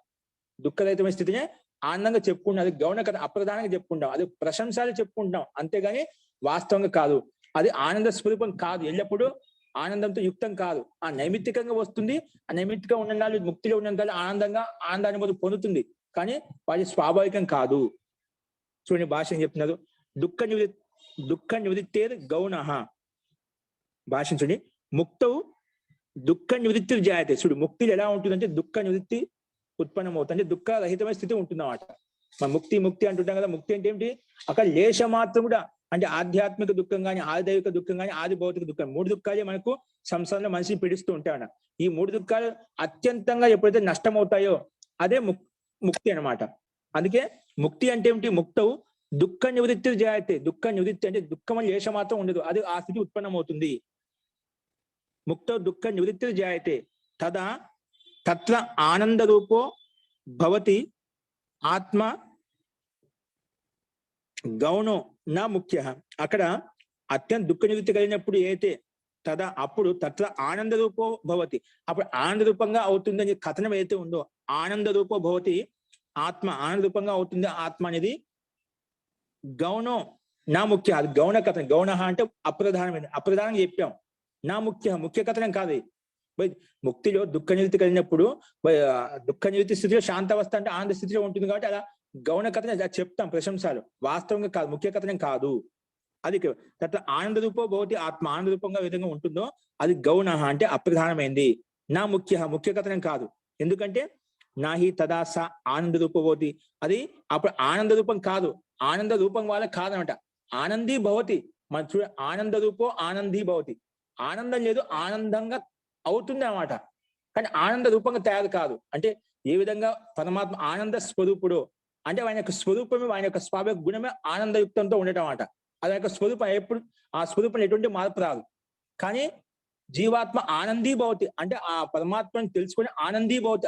దుఃఖరహితమైన స్థితినే ఆనందంగా చెప్పుకుంటాం. అది గౌణ కథ, అప్రధానంగా చెప్పుకుంటాం, అది ప్రశంసలు చెప్పుకుంటాం, అంతేగాని వాస్తవంగా కాదు. అది ఆనంద స్వరూపం కాదు, ఎల్లప్పుడూ ఆనందంతో యుక్తం కాదు. ఆ నైమిత్తికంగా వస్తుంది. ఆ నైమిత్తికంగా ఉన్నందుకు ముక్తిలో ఉన్నందుకు ఆనందాన్ని పొందుతుంది, కానీ వాటి స్వాభావికం కాదు. చూడండి భాష ఏం చెప్తున్నారు. దుఃఖ నివృత్తేర్ గౌణ. భాష చూడండి. ముక్తవు దుఃఖ నివృత్తి జాయతే. చూడు ముక్తిలో ఎలా ఉంటుందంటే దుఃఖ నివృత్తి ఉత్పన్నం అవుతుంది, అంటే దుఃఖ రహితమైన స్థితి ఉంటుందన్నమాట. మన ముక్తి అంటుంటాం కదా. ముక్తి అంటే ఏంటి? అక్కడ లేశ మాత్రం కూడా, అంటే ఆధ్యాత్మిక దుఃఖం కానీ, ఆదిదైవిక దుఃఖం కానీ, ఆది భౌతిక దుఃఖం, మూడు దుఃఖాలే మనకు సంసారంలో మనిషిని పీడిస్తూ ఉంటాయన్న. ఈ మూడు దుఃఖాలు అత్యంతంగా ఎప్పుడైతే నష్టం అవుతాయో అదే ముక్తి అన్నమాట. అందుకే ముక్తి అంటే ఏమిటి? ముక్తవు దుఃఖ నివృత్తి జాయతే. దుఃఖ నివృత్తి అంటే దుఃఖం అని లేశ మాత్రం ఉండదు, అది ఆ స్థితి ఉత్పన్నం అవుతుంది. ముక్తవు దుఃఖ నివృత్తి జాయతే తదా తత్ర ఆనంద రూపో భవతి ఆత్మ గౌణో నా ముఖ్య. అక్కడ అత్యంత దుఃఖ నివృత్తి కలిగినప్పుడు అయితే తదా అప్పుడు తత్ర ఆనంద రూపో భవతి, అప్పుడు ఆనంద రూపంగా అవుతుందని కథనం ఏదైతే ఉందో, ఆనంద రూపో భవతి ఆత్మ, ఆనంద రూపంగా అవుతుంది ఆత్మ అనేది. గౌణో నా ముఖ్య, అది గౌణ కథనం. గౌణ అంటే అప్రధానమైన, అప్రధానంగా చెప్పాం. నా ముఖ్య కథనం కాదు. ముక్తిలో దుఃఖ నివృత్తి కలిగినప్పుడు దుఃఖ నివృత్తి స్థితిలో శాంతవస్థ అంటే ఆనంద స్థితిలో ఉంటుంది, కాబట్టి అలా గౌణ కథనం చెప్తాం, ప్రశంసలు, వాస్తవంగా కాదు, ముఖ్య కథనం కాదు. అది తత్ర ఆనంద రూపో భవతి ఆత్మ, ఆనంద రూపంగా విధంగా ఉంటుందో అది గౌణ అంటే అప్రధానమైంది. నా ముఖ్య కథనం కాదు. ఎందుకంటే నాహి తదా స ఆనంద రూపభవతి, అది అప్పుడు ఆనంద రూపం కాదు, ఆనంద రూపం వల్ల కాదనమాట. ఆనందీ భవతి, మన చూడ ఆనంద రూపో ఆనందీ భవతి, ఆనందం లేదు, ఆనందంగా అవుతుంది అన్నమాట. కానీ ఆనంద రూపంగా తయారు కాదు. అంటే ఏ విధంగా పరమాత్మ ఆనంద స్వరూపుడు అంటే ఆయన యొక్క స్వరూపమే, ఆయన యొక్క స్వాభావిక గుణమే ఆనందయుక్తంతో ఉండటం అన్నమాట. అది యొక్క స్వరూపం ఎప్పుడు, ఆ స్వరూపం ఎటువంటి మార్పు రాదు. కానీ జీవాత్మ ఆనందీ భవతి అంటే ఆ పరమాత్మని తెలుసుకొని ఆనందీ భవతి,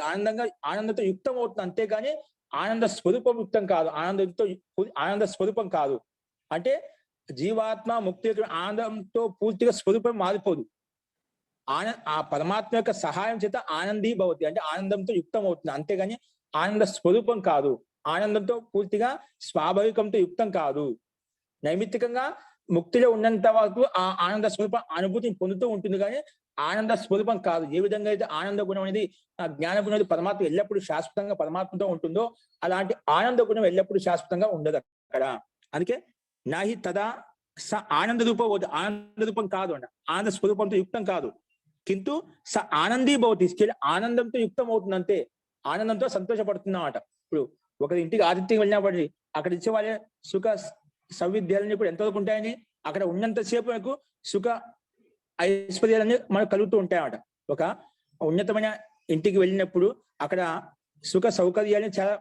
ఆనందంతో యుక్తం అవుతుంది, అంతేగాని ఆనంద స్వరూపం యుక్తం కాదు, ఆనంద స్వరూపం కాదు. అంటే జీవాత్మ ముక్తి ఆనందంతో పూర్తిగా స్వరూపం మారిపోదు. ఆ పరమాత్మ యొక్క సహాయం చేత ఆనందీ భవతి అంటే ఆనందంతో యుక్తం అవుతుంది, అంతేగాని ఆనంద స్వరూపం కాదు. ఆనందంతో పూర్తిగా స్వాభావికంతో యుక్తం కాదు. నైమిత్తికంగా ముక్తిలో ఉన్నంత వరకు ఆ ఆనంద స్వరూప అనుభూతిని పొందుతూ ఉంటుంది కానీ ఆనంద స్వరూపం కాదు. ఏ విధంగా అయితే ఆనంద గుణం అనేది జ్ఞాన గుణం అనేది పరమాత్మ ఎల్లప్పుడూ శాశ్వతంగా పరమాత్మతో ఉంటుందో అలాంటి ఆనంద గుణం ఎల్లప్పుడూ శాశ్వతంగా ఉండదు అక్కడ. అందుకే నాహి తదా స ఆనంద రూపం ఆనంద రూపం కాదు అన్న, ఆనంద స్వరూపంతో యుక్తం కాదు. కింటూ స ఆనందీ భవతి, ఆనందంతో యుక్తం అవుతుంది అంతే. ఆనందంతో సంతోషపడుతున్నామట. ఇప్పుడు ఒకరి ఇంటికి ఆతిథ్యం వెళ్ళినప్పటికీ అక్కడ ఇచ్చే వాళ్ళ సుఖ సౌవిధ్యాలన్నీ కూడా ఎంతవరకు ఉంటాయని, అక్కడ ఉన్నంతసేపు మనకు సుఖ ఐశ్వర్యాలన్నీ మనకు కలుగుతూ ఉంటాయన్నమాట. ఒక ఉన్నతమైన ఇంటికి వెళ్ళినప్పుడు అక్కడ సుఖ సౌకర్యాలు చాలా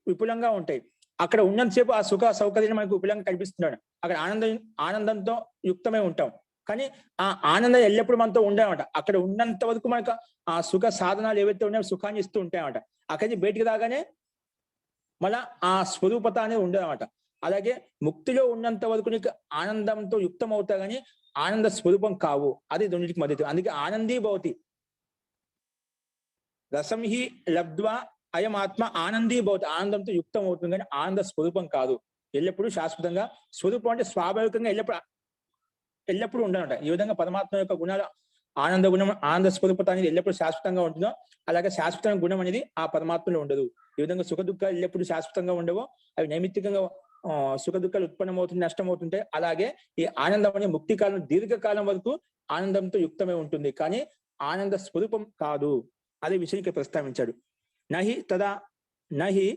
విపులంగా ఉంటాయి. అక్కడ ఉన్నంతసేపు ఆ సుఖ సౌకర్యాలు మనకు విపులంగా కనిపిస్తున్నాడు. అక్కడ ఆనందంతో యుక్తమై ఉంటాం. కానీ ఆ ఆనందం ఎల్లప్పుడూ మనతో ఉండేమాట. అక్కడ ఉన్నంత వరకు మనకు ఆ సుఖ సాధనాలు ఏవైతే ఉన్నాయో సుఖాన్ని ఇస్తూ ఉంటాయన్నమాట. అక్కడి నుంచి బయటికి రాగానే మళ్ళా ఆ స్వరూపత అనేది ఉండదన్నమాట. అలాగే ముక్తిలో ఉన్నంత వరకు నీకు ఆనందంతో యుక్తం అవుతా కానీ ఆనంద స్వరూపం కావు. అది రెండింటికి మద్దతు. అందుకే ఆనందీ భవతి, రసం హి లబ్ధ్వా అయం ఆత్మ ఆనందీ భవతి, ఆనందంతో యుక్తం అవుతుంది కానీ ఆనంద స్వరూపం కాదు. ఎల్లప్పుడూ శాశ్వతంగా స్వరూపం అంటే స్వాభావికంగా ఎల్లప్పుడూ ఉండనట. ఈ విధంగా పరమాత్మ యొక్క గుణాలు ఆనంద గుణం ఆనంద స్వరూపత అనేది ఎల్లప్పుడూ శాశ్వతంగా ఉంటుందో అలాగే శాశ్వత గుణం అనేది ఆ పరమాత్మలో ఉండదు. ఈ విధంగా సుఖ దుఃఖాలు ఎల్లప్పుడూ శాశ్వతంగా ఉండవో అవి నైమిత్తికంగా సుఖ దుఃఖాలు ఉత్పన్నమవుతుంది, నష్టమవుతుంటాయి. అలాగే ఈ ఆనందం అనే ముక్తి కాలం దీర్ఘకాలం వరకు ఆనందంతో యుక్తమై ఉంటుంది కానీ ఆనంద స్వరూపం కాదు. అదే విషయానికి ప్రస్తావించాడు. నహి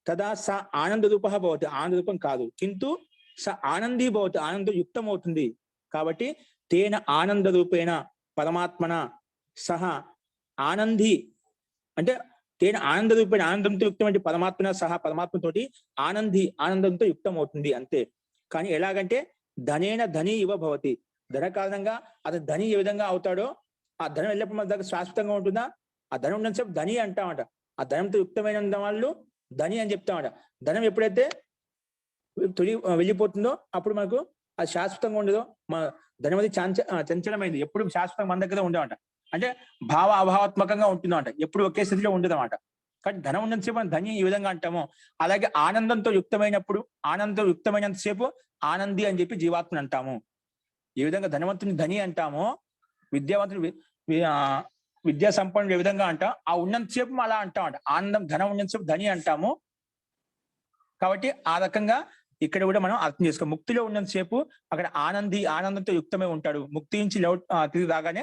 తదా స ఆనంద రూప భవతి, ఆనంద రూపం కాదు. కింటూ స ఆనందీ భవతి, ఆనందం యుక్తం అవుతుంది. కాబట్టి తేన ఆనంద రూపేణ పరమాత్మన సహ ఆనంది అంటే తేన ఆనంద రూపేణ ఆనందంతో యుక్తమైన పరమాత్మన సహా పరమాత్మతోటి ఆనందంతో యుక్తం అవుతుంది అంతే. కానీ ఎలాగంటే ధనేన ధని ఇవ భవతి, ధన కారణంగా అతను ధని ఏ విధంగా అవుతాడో ఆ ధనం ఎల్లప్పుడు మన దగ్గర శాశ్వతంగా ఉంటుందా, ఆ ధనం ఉన్నంతసేపు ధని అంటామట. ఆ ధనంతో యుక్తమైన వాళ్ళు ధని అని చెప్తామట. ధనం ఎప్పుడైతే వెళ్ళిపోతుందో అప్పుడు మనకు అది శాశ్వతంగా ఉండదో, మన ధనం అది చంచలమైంది, ఎప్పుడు శాశ్వతంగా మన దగ్గర ఉండమంట. అంటే భావ అభావాత్మకంగా ఉంటుందంట, ఎప్పుడు ఒకే స్థితిలో ఉండదు అనమాట. కానీ ధనం ఉన్నంతసేపు మనం ధని ఈ విధంగా అంటామో అలాగే ఆనందంతో యుక్తమైనంతసేపు ఆనంది అని చెప్పి జీవాత్మని అంటాము. ఏ విధంగా ధనవంతుని ధని అంటామో విద్యావంతుని విద్యా సంపన్నుడు ఏ విధంగా అంటాం ఆ ఉన్నంతసేపు అలా అంటామంట. ఆనందం ధనం ఉన్నంతసేపు ధని అంటాము. కాబట్టి ఆ రకంగా ఇక్కడ కూడా మనం అర్థం చేసుకో. ముక్తిలో ఉన్నంతసేపు అక్కడ ఆనందంతో యుక్తమై ఉంటాడు. ముక్తి నుంచి తిరిగి రాగానే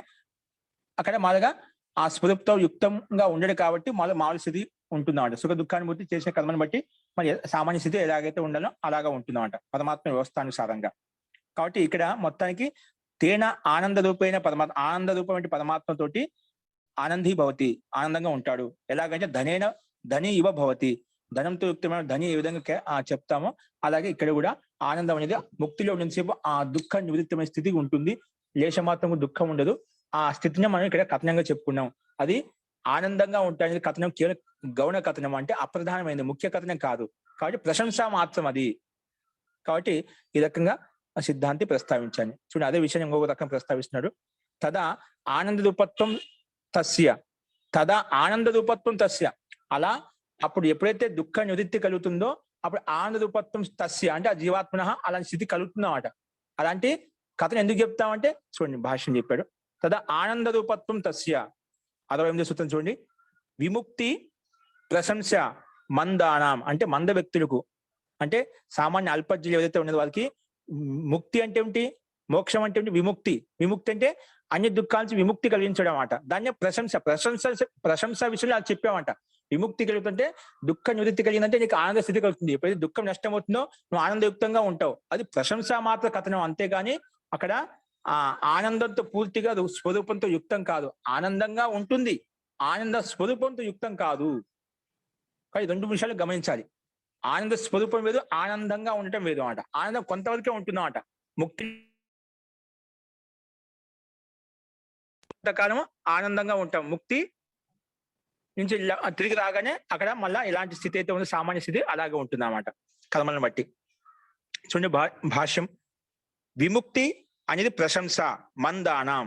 అక్కడ మాదిగా ఆ స్వరూపంతో యుక్తంగా ఉండడు కాబట్టి మామూలు స్థితి ఉంటుందన్నమాట. సుఖ దుఃఖానుభూతి చేసిన కర్మను బట్టి మరి సామాన్య స్థితి ఎలాగైతే ఉండాలో అలాగా ఉంటుందన్నమాట పరమాత్మ వ్యవస్థానుసారంగా. కాబట్టి ఇక్కడ మొత్తానికి తేన ఆనంద రూపమైన ఆనంద రూపమైన పరమాత్మతోటి ఆనందీ భవతి, ఆనందంగా ఉంటాడు. ఎలాగంటే ధని ఇవ భవతి, ధనంతో యుక్తమైన ధని ఏ విధంగా చెప్తామో అలాగే ఇక్కడ కూడా ఆనందం అనేది ముక్తిలో ఉన్నంతసేపు ఆ దుఃఖ నివృత్తమైన స్థితి ఉంటుంది. లేశమాత్రము దుఃఖం ఉండదు. ఆ స్థితిని మనం ఇక్కడ కథనంగా చెప్పుకున్నాం. అది ఆనందంగా ఉంటాయనేది కథనం కేవలం గౌణ కథనం, అంటే అప్రధానమైనది, ముఖ్య కథనం కాదు. కాబట్టి ప్రశంస మాత్రం అది. కాబట్టి ఈ రకంగా సిద్ధాంతి ప్రస్తావించాను. చూడండి అదే విషయం ఇంకొక రకం ప్రస్తావిస్తున్నాడు. తదా ఆనంద రూపత్వం తస్య, అలా అప్పుడు ఎప్పుడైతే దుఃఖ నివృత్తి కలుగుతుందో అప్పుడు ఆనంద రూపత్వం తస్య అంటే ఆ జీవాత్మన అలాంటి స్థితి కలుగుతుందన్నమాట. అలాంటి కథను ఎందుకు చెప్తామంటే చూడండి భాష్యం చెప్పాడు. తదా ఆనంద రూపత్వం తస్య 68వ సూత్రం చూడండి. విముక్తి ప్రశంస మందానాం అంటే మంద వ్యక్తులకు, అంటే సామాన్య అల్పజ్ఞులు ఏదైతే ఉన్నదో వాళ్ళకి ముక్తి అంటే ఏమిటి, మోక్షం అంటే ఏమిటి, విముక్తి అంటే అన్ని దుఃఖాల నుంచి విముక్తి కలిగించడం అన్నమాట. దాన్ని ప్రశంస విషయంలో అది చెప్పామంట. విముక్తి కలుగుతుంటే దుఃఖ నివృత్తి కలిగిందంటే నీకు ఆనంద స్థితి కలుగుతుంది. ఎప్పుడైతే దుఃఖం నష్టమవుతుందో నువ్వు ఆనందయుక్తంగా ఉంటావు. అది ప్రశంస మాత్ర కథనం అంతేగాని అక్కడ ఆ ఆనందంతో పూర్తిగా స్వరూపంతో యుక్తం కాదు. ఆనందంగా ఉంటుంది, ఆనంద స్వరూపంతో యుక్తం కాదు. కానీ 2 విషయాలు గమనించాలి. ఆనంద స్వరూపం వేరు, ఆనందంగా ఉండటం వేరు అన్నమాట. ఆనందం కొంతవరకే ఉంటుందన్నమాట. ముక్తి కొంతకాలం ఆనందంగా ఉంటాం, ముక్తి నుంచి తిరిగి రాగానే అక్కడ మళ్ళా ఎలాంటి స్థితి అయితే ఉందో సామాన్య స్థితి అలాగే ఉంటుంది అన్నమాట కర్మలను బట్టి. చూడండి భాష్యం. విముక్తి అనేది ప్రశంస మందానం,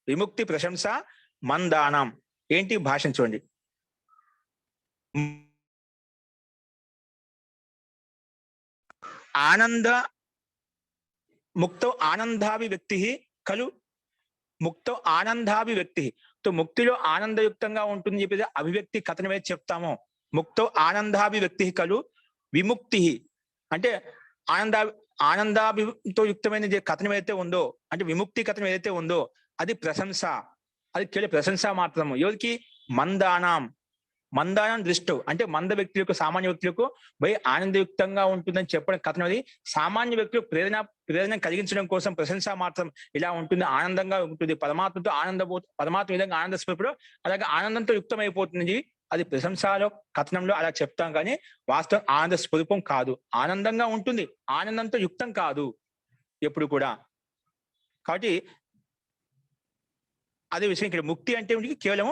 విముక్తి ప్రశంస మందానం ఏంటి భాష్యం చూడండి. ఆనంద ముక్తో ఆనందాభివ్యక్తి కలు ముక్తో ఆనందాభివ్యక్తి. తో ముక్తిలో ఆనందయుక్తంగా ఉంటుంది చెప్పేది అభివ్యక్తి కథనం ఏది చెప్తామో, ముక్తో ఆనందాభివ్యక్తి కలు విముక్తి అంటే ఆనందాభితో యుక్తమైన కథనం ఏదైతే ఉందో, అంటే విముక్తి కథనం ఏదైతే ఉందో అది ప్రశంస. అది కేవలం ప్రశంస మాత్రము. ఎవరికి? మందానం దృష్టం అంటే మంద వ్యక్తులకు, సామాన్య వ్యక్తులకు ఆనందయుక్తంగా ఉంటుందని చెప్పడం కథనం. అది సామాన్య వ్యక్తులకు ప్రేరణ కలిగించడం కోసం ప్రశంస మాత్రం ఇలా ఉంటుంది, ఆనందంగా ఉంటుంది. పరమాత్మతో పరమాత్మ విధంగా ఆనంద స్వరూపుడు అలాగే ఆనందంతో యుక్తమైపోతుంది. అది ప్రశంసలో కథనంలో అలా చెప్తాం, కానీ వాస్తవం ఆనంద స్వరూపం కాదు. ఆనందంగా ఉంటుంది, ఆనందంతో యుక్తం కాదు ఎప్పుడు కూడా. కాబట్టి అదే విషయం ఇక్కడ ముక్తి అంటే కేవలం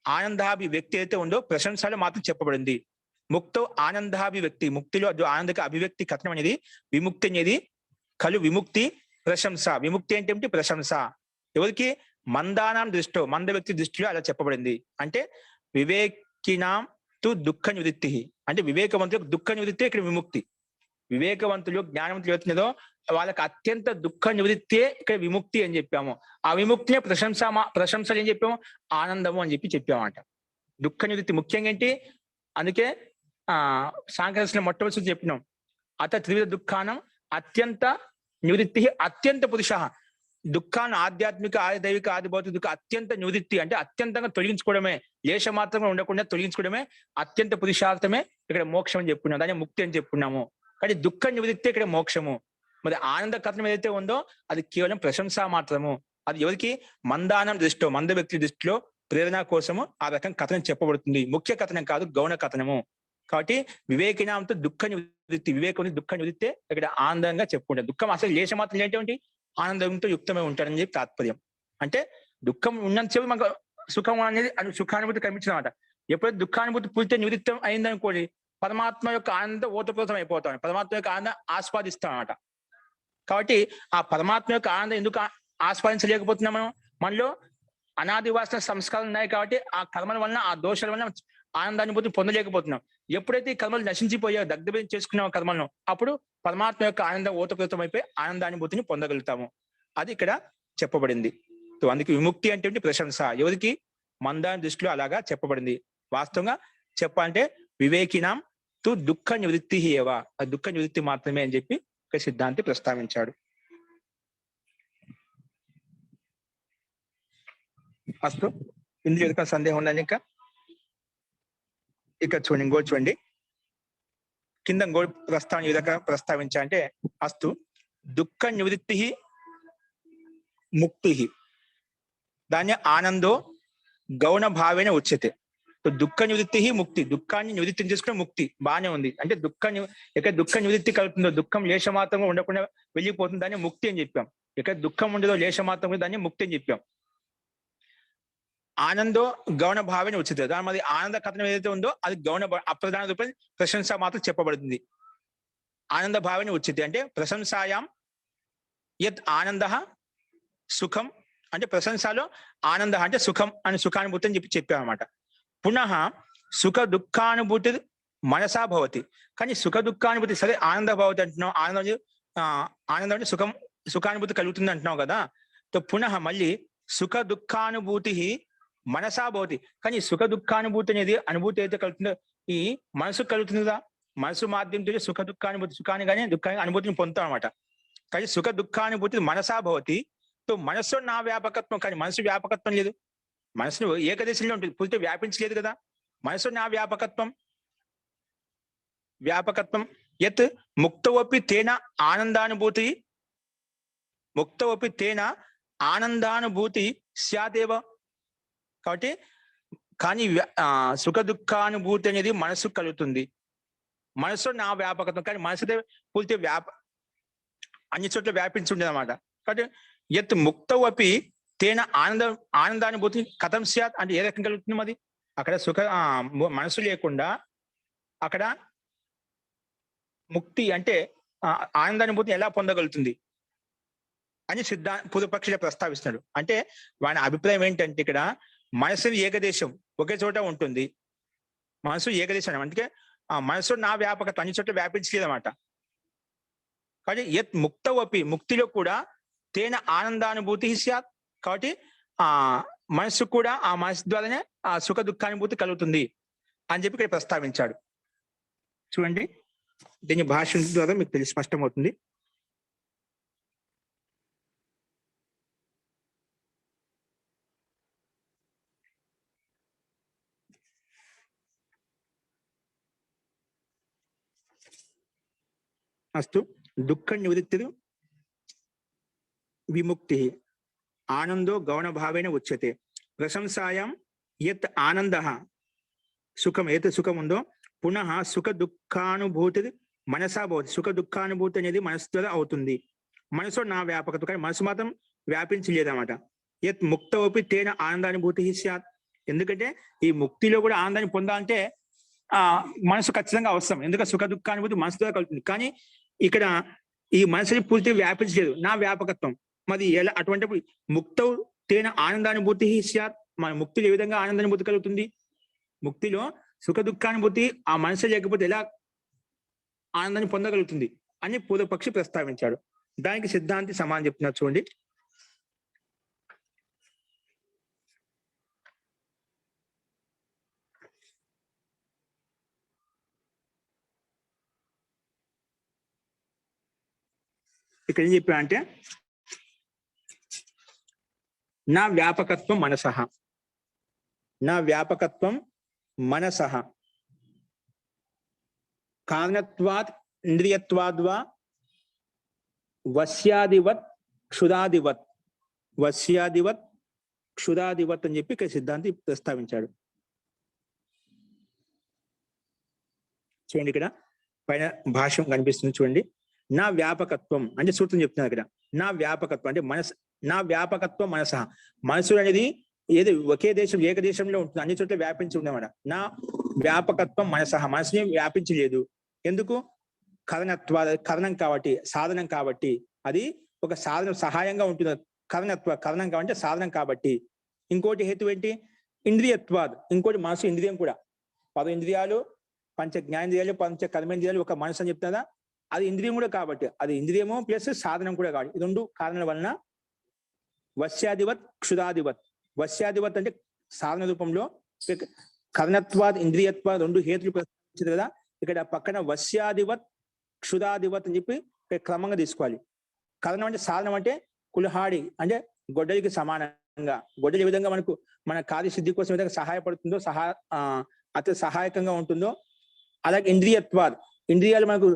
ఆనందాభివ్యక్తి అయితే ఉందో ప్రశంసలో మాత్రం చెప్పబడింది. ముక్తో ఆనందాభివ్యక్తి, ముక్తిలో ఆనందక అభివ్యక్తి కథనం అనేది విముక్తి అనేది కలు విముక్తి ప్రశంస. విముక్తి అంటే ఏమిటి? ప్రశంస. ఎవరికి? మందానాం దృష్టో, మంద వ్యక్తి దృష్టిలో అలా చెప్పబడింది. అంటే వివేకినాం తు దుఃఖ నివృత్తి, అంటే వివేకవంతులకు దుఃఖ నివృత్తి ఇక్కడ విముక్తి. వివేకవంతులు జ్ఞానవంతులు అవుతున్నదో వాళ్ళకి అత్యంత దుఃఖ నివృత్తే ఇక్కడ విముక్తి అని చెప్పాము. ఆ విముక్తినే ప్రశంసలు ఏం చెప్పాము? ఆనందము అని చెప్పామంట. దుఃఖ నివృత్తి ముఖ్యంగా ఏంటి? అందుకే సాంఖ్యదర్శనం మొట్టమొదటి చెప్పినాం, అత త్రివిధ దుఃఖానం అత్యంత నివృత్తి అత్యంత పురుష. దుఃఖాన్ని ఆధ్యాత్మిక, ఆదిదైవిక, ఆదిభౌతిక దుఃఖ అత్యంత నివృత్తి అంటే అత్యంతంగా తొలగించుకోవడమే, లేశ మాత్రమే ఉండకుండా తొలగించుకోవడమే అత్యంత పురుషార్థమే ఇక్కడ మోక్షం అని చెప్పుకున్నాం, దాన్ని ముక్తి అని చెప్పుకున్నాము. కానీ దుఃఖ నివృత్తి ఇక్కడ మోక్షము. మరి ఆనంద కథనం ఏదైతే ఉందో అది కేవలం ప్రశంస మాత్రము. అది ఎవరికి? మందానం దృష్టిలో, మంద వ్యక్తి దృష్టిలో ప్రేరణ కోసము ఆ రకం కథనం చెప్పబడుతుంది. ముఖ్య కథనం కాదు, గౌణ కథనము. కాబట్టి వివేకినాంతో దుఃఖ నివృత్తి, వివేకం దుఃఖ నివృత్తే ఇక్కడ ఆనందంగా చెప్పుకుంటారు. దుఃఖం అసలు లేశ మాత్రం ఏంటి? ఆనందంతో యుక్తమై ఉంటాడని చెప్పి తాత్పర్యం. అంటే దుఃఖం ఉన్నంతసేపు మనకు సుఖం అనేది సుఖానుభూతి కనిపించిందన్నమాట. ఎప్పుడైతే దుఃఖానుభూతి పూర్తి నివృత్తం అయిందనుకోండి, పరమాత్మ యొక్క ఆనందం ఓతప్రోతం అయిపోతాం, పరమాత్మ యొక్క ఆనందం ఆస్వాదిస్తాం అన్నమాట. కాబట్టి ఆ పరమాత్మ యొక్క ఆనందం ఎందుకు ఆస్వాదించలేకపోతున్నాం? మనలో అనాది వాసన సంస్కారాలు ఉన్నాయి కాబట్టి ఆ కర్మల వలన, ఆ దోషాల వలన ఆనందానుభూతిని పొందలేకపోతున్నాం. ఎప్పుడైతే ఈ కర్మలు నశించిపోయా, దగ్ధం చేసుకున్నాం కర్మలను, అప్పుడు పరమాత్మ యొక్క ఆనందం ఓతప్రోతం అయిపోయి ఆనందానుభూతిని పొందగలుగుతాము. అది ఇక్కడ చెప్పబడింది. అందుకే విముక్తి అంటే ప్రశంస. ఎవరికి? మందాని దృష్టిలో అలాగా చెప్పబడింది. వాస్తవంగా చెప్పాలంటే వివేకినాం తు దుఃఖ నివృత్తి ఏవ, ఆ దుఃఖ నివృత్తి మాత్రమే అని చెప్పి ఒక సిద్ధాంతి ప్రస్తావించాడు. అస్తు, ఇందులో ఏదైనా సందేహం ఉందని ఇంకా ఇక్కడ చూడండి, ఇంకోటి చూడండి, కింద ఇంకోటి ప్రస్తావన ఏ విధంగా ప్రస్తావించా అంటే, అస్తు దుఃఖ నివృత్తి ముక్తి దాన్ని ఆనందో గౌణ భావేన ఉచ్యతే. దుఃఖ నివృత్తి ముక్తి, దుఃఖాన్ని నివృత్తి చేసుకునే ముక్తి బాగానే ఉంది. అంటే ఎక్కడ దుఃఖ నివృత్తి కలుగుతుందో, దుఃఖం లేశమాత్రంగా ఉండకుండా వెళ్ళిపోతుంది, దాన్ని ముక్తి అని చెప్పాం. ఎక్కడ దుఃఖం ఉండదో లేశమాత్రం దాన్ని ముక్తి అని చెప్పాం. ఆనందో గౌణ భావేన ఉచిత, దాని మరి ఆనంద కథనం ఏదైతే ఉందో అది గౌణ అప్రధాన రూపం ప్రశంస మాత్రం చెప్పబడుతుంది. ఆనంద భావేన ఉచిత అంటే ప్రశంసాయాం యత్ ఆనంద సుఖం, అంటే ప్రశంసలో ఆనంద అంటే సుఖం అని సుఖానుభూతి అని చెప్పామన్నమాట. పునః సుఖ దుఃఖానుభూతి మనసా భవతి. కానీ సుఖ దుఃఖానుభూతి సరే ఆనంద భవతి అంటున్నావు, ఆనందం అంటే సుఖానుభూతి కలుగుతుంది అంటున్నావు కదా. పునః మళ్ళీ సుఖ దుఃఖానుభూతి మనసా భవతి. కానీ సుఖ దుఃఖానుభూతి అనేది అనుభూతి అయితే కలుగుతుందో ఈ మనసు కలుగుతుందా, మనసు మాధ్యమంతో సుఖ దుఃఖానుభూతి, సుఖాన్ని కానీ దుఃఖాన్ని అనుభూతిని పొందుతాం అనమాట. కానీ సుఖ దుఃఖానుభూతి మనసా భవతి. మనస్సు నా వ్యాపకత్వం, కానీ మనసు వ్యాపకత్వం లేదు. మనసును ఏకదేశంలో ఉంటుంది, పూర్తిగా వ్యాపించలేదు కదా. మనసు నా వ్యాపకత్వం యత్ ముక్తవపి తేన ఆనందానుభూతి, ముక్తవపి తేన ఆనందానుభూతి స్యాదేవ. కాబట్టి కానీ సుఖ దుఃఖానుభూతి అనేది మనసు కలుగుతుంది, మనసు నా వ్యాపకత్వం, కానీ మనసుదే పూర్తిగా అన్ని చోట్ల వ్యాపించి ఉండేది అనమాట. కాబట్టి యత్ ముక్తవపి తేన ఆనందానుభూతి కథం స్యాత్ అంటే ఏ రకం కలుగుతుంది? అది అక్కడ మనసు లేకుండా అక్కడ ముక్తి అంటే ఆనందానుభూతిని ఎలా పొందగలుగుతుంది అని పూర్వపక్షిగా ప్రస్తావిస్తున్నాడు. అంటే వాని అభిప్రాయం ఏంటంటే ఇక్కడ మనసు ఏకదేశం ఒకే చోట ఉంటుంది, మనసు ఏకదేశం. అందుకే ఆ మనసు నా వ్యాపకత్వం అన్ని చోట్ల వ్యాపించలేదు అన్నమాట. కాబట్టి యత్ ముక్తవపి ముక్తిలో కూడా తేన ఆనందానుభూతి స్యాత్. కాబట్టి ఆ మనస్సు కూడా ఆ మనసు ద్వారానే ఆ సుఖ దుఃఖానుభూతి కలుగుతుంది అని చెప్పి ఇక్కడ ప్రస్తావించాడు. చూడండి, దీని భాష ద్వారా మీకు తెలిసి స్పష్టమవుతుంది. అస్తు దుఃఖ నివృత్తి విముక్తి ఆనందో గౌణ భావేన ఉచ్యతే. ప్రశంసాయాం యత్ ఆనంద సుఖం ఏత సుఖం ఉందో పునః సుఖ దుఃఖానుభూతి మనసా భవతి. సుఖ దుఃఖానుభూతి అనేది మనసు ద్వారా అవుతుంది. మనసు నా వ్యాపకత, కానీ మనసు మాత్రం వ్యాపించలేదన్నమాట. యత్ ముక్తోపి తేన ఆనందానుభూతి స్యాత్. ఎందుకంటే ఈ ముక్తిలో కూడా ఆనందాన్ని పొందాలంటే మనసు ఖచ్చితంగా అవసరం. ఎందుకంటే సుఖ దుఃఖానుభూతి మనసు ద్వారా కలుగుతుంది. కానీ ఇక్కడ ఈ మనసుని పూర్తిగా వ్యాపించలేదు, నా వ్యాపకత్వం. మరి ఎలా అటువంటి ముక్త తేన ఆనందానుభూతి స్యాత్. మన ముక్తిలో ఏ విధంగా ఆనందానుభూతి కలుగుతుంది? ముక్తిలో సుఖ దుఃఖానుభూతి ఆ మనసు లేకపోతే ఎలా ఆనందాన్ని పొందగలుగుతుంది అని పూర్వపక్షి ప్రస్తావించాడు. దానికి సిద్ధాంతి సమానం చెప్తున్నారు. చూడండి, ఇక్కడ ఏం చెప్పా అంటే నా వ్యాపకత్వం మనసః, నా వ్యాపకత్వం మనసః కారణత్వాత్ ఇంద్రియత్వాద్వా వశ్యాదివత్ క్షుదాదివత్, వశ్యాదివత్ క్షుదాదివత్ అని చెప్పి ఇక్కడ సిద్ధాంతి ప్రస్తావించాడు. చూడండి, ఇక్కడ పైన భాష్యం కనిపిస్తుంది. చూడండి, నా వ్యాపకత్వం అంటే సూత్రం చెప్తున్నారు ఇక్కడ. నా వ్యాపకత్వం అంటే మనసు, నా వ్యాపకత్వం మనసః. మనసు అనేది ఏది ఒకే దేశం ఏక దేశంలో ఉంటుంది, అన్ని చోట్ల వ్యాపించి ఉందన్నమాట. నా వ్యాపకత్వం మనసః, మనసుని వ్యాపించలేదు. ఎందుకు? కరణం కాబట్టి, సాధనం కాబట్టి. అది ఒక సాధనం సహాయంగా ఉంటుంది. కరణం కాబట్టి సాధనం కాబట్టి. ఇంకోటి హేతు ఏంటి? ఇంద్రియత్వాద్. ఇంకోటి మనసు ఇంద్రియం కూడా. 10 ఇంద్రియాలు, పంచ జ్ఞానేంద్రియాలు, పంచ కర్మేంద్రియాలు ఒక మనసు అని చెప్తుందా? అది ఇంద్రియం కూడా కాబట్టి, అది ఇంద్రియము ప్లస్ సాధనం కూడా కాబట్టి. ఈ 2 కారణాల వలన వశ్యాదివత్ క్షుదాదివత్. వశ్యాదివత్ అంటే సాధన రూపంలో, కర్ణత్వాద్ ఇంద్రియత్వాద్ 2 హేతులు ప్రస్తావించారు కదా. ఇక్కడ పక్కన వశ్యాదివత్ క్షుదాదివత్ అని చెప్పి క్రమంగా తీసుకోవాలి. కరణం అంటే సాధనం అంటే కుల్హాడి అంటే గొడ్డలికి సమానంగా. గొడ్డలి ఏ విధంగా మనకు మన కార్యసిద్ధి కోసం ఏ విధంగా సహాయపడుతుందో, అతి సహాయకంగా ఉంటుందో, అలాగే ఇంద్రియత్వాద్ ఇంద్రియాలు మనకు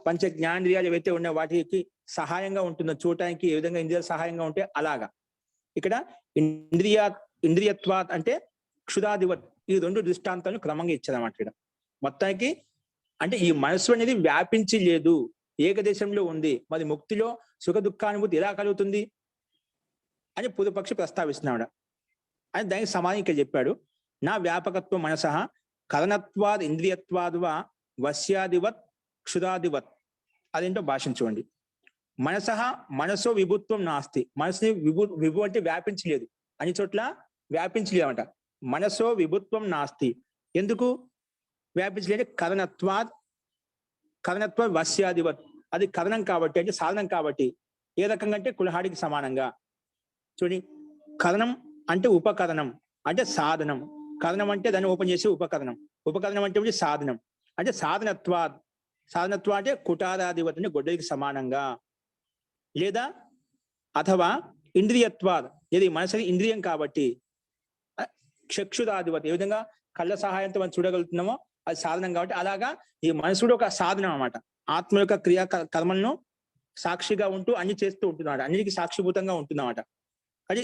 పంచ జ్ఞానేంద్రియాలు ఏవైతే ఉన్నాయో వాటికి సహాయంగా ఉంటుందో, చూడటానికి ఏ విధంగా ఇంద్రియాలు సహాయంగా ఉంటే అలాగా. ఇక్కడ ఇంద్రియత్వాత్ అంటే క్షుదాదివత్, ఈ 2 దృష్టాంతాలను క్రమంగా ఇచ్చారన్నమాట. ఇక్కడ మొత్తానికి అంటే ఈ మనసు అనేది వ్యాపించి లేదు, ఏకదేశంలో ఉంది. మరి ముక్తిలో సుఖ దుఃఖానుభూతి ఎలా కలుగుతుంది అని పూర్వపక్షి ప్రస్తావిస్తున్నాడు. అని దానికి సమాధానం ఇక్కడ చెప్పాడు. నా వ్యాపకత్వం మనసః కరణత్వాద్ ఇంద్రియత్వాద్వా వశ్యాదివత్ క్షుదాదివత్. అదేంటో భాషించుకోండి. మనసః మనసో విభుత్వం నాస్తి. మనసుని విభు అంటే వ్యాపించలేదు, అన్ని చోట్ల వ్యాపించలేదు అంట. మనసో విభుత్వం నాస్తి. ఎందుకు వ్యాపించలేదు? కరణత్వాద్ వశ్యాదివత్. అది కరణం కాబట్టి అంటే సాధనం కాబట్టి. ఏ రకంగా అంటే కుల్హాడికి సమానంగా. చూడండి, కరణం అంటే ఉపకరణం అంటే సాధనం. కరణం అంటే దాన్ని ఓపెన్ చేసే ఉపకరణం. ఉపకరణం అంటే సాధనం. అంటే సాధనత్వాద్ అంటే కుటారాధివత్ అంటే గొడ్డలికి సమానంగా. లేదా అథవా ఇంద్రియత్వాద్, ఇది మనసుని ఇంద్రియం కాబట్టి చక్షురాధివత్, ఏ విధంగా కళ్ళ సహాయంతో మనం చూడగలుగుతున్నామో అది సాధనం కాబట్టి, అలాగా ఈ మనసు కూడా ఒక సాధనం అన్నమాట. ఆత్మ యొక్క క్రియా కర్మలను సాక్షిగా ఉంటూ అన్ని చేస్తూ ఉంటున్నాడు, అన్నిటికీ సాక్షిభూతంగా ఉంటుందన్నమాట. అది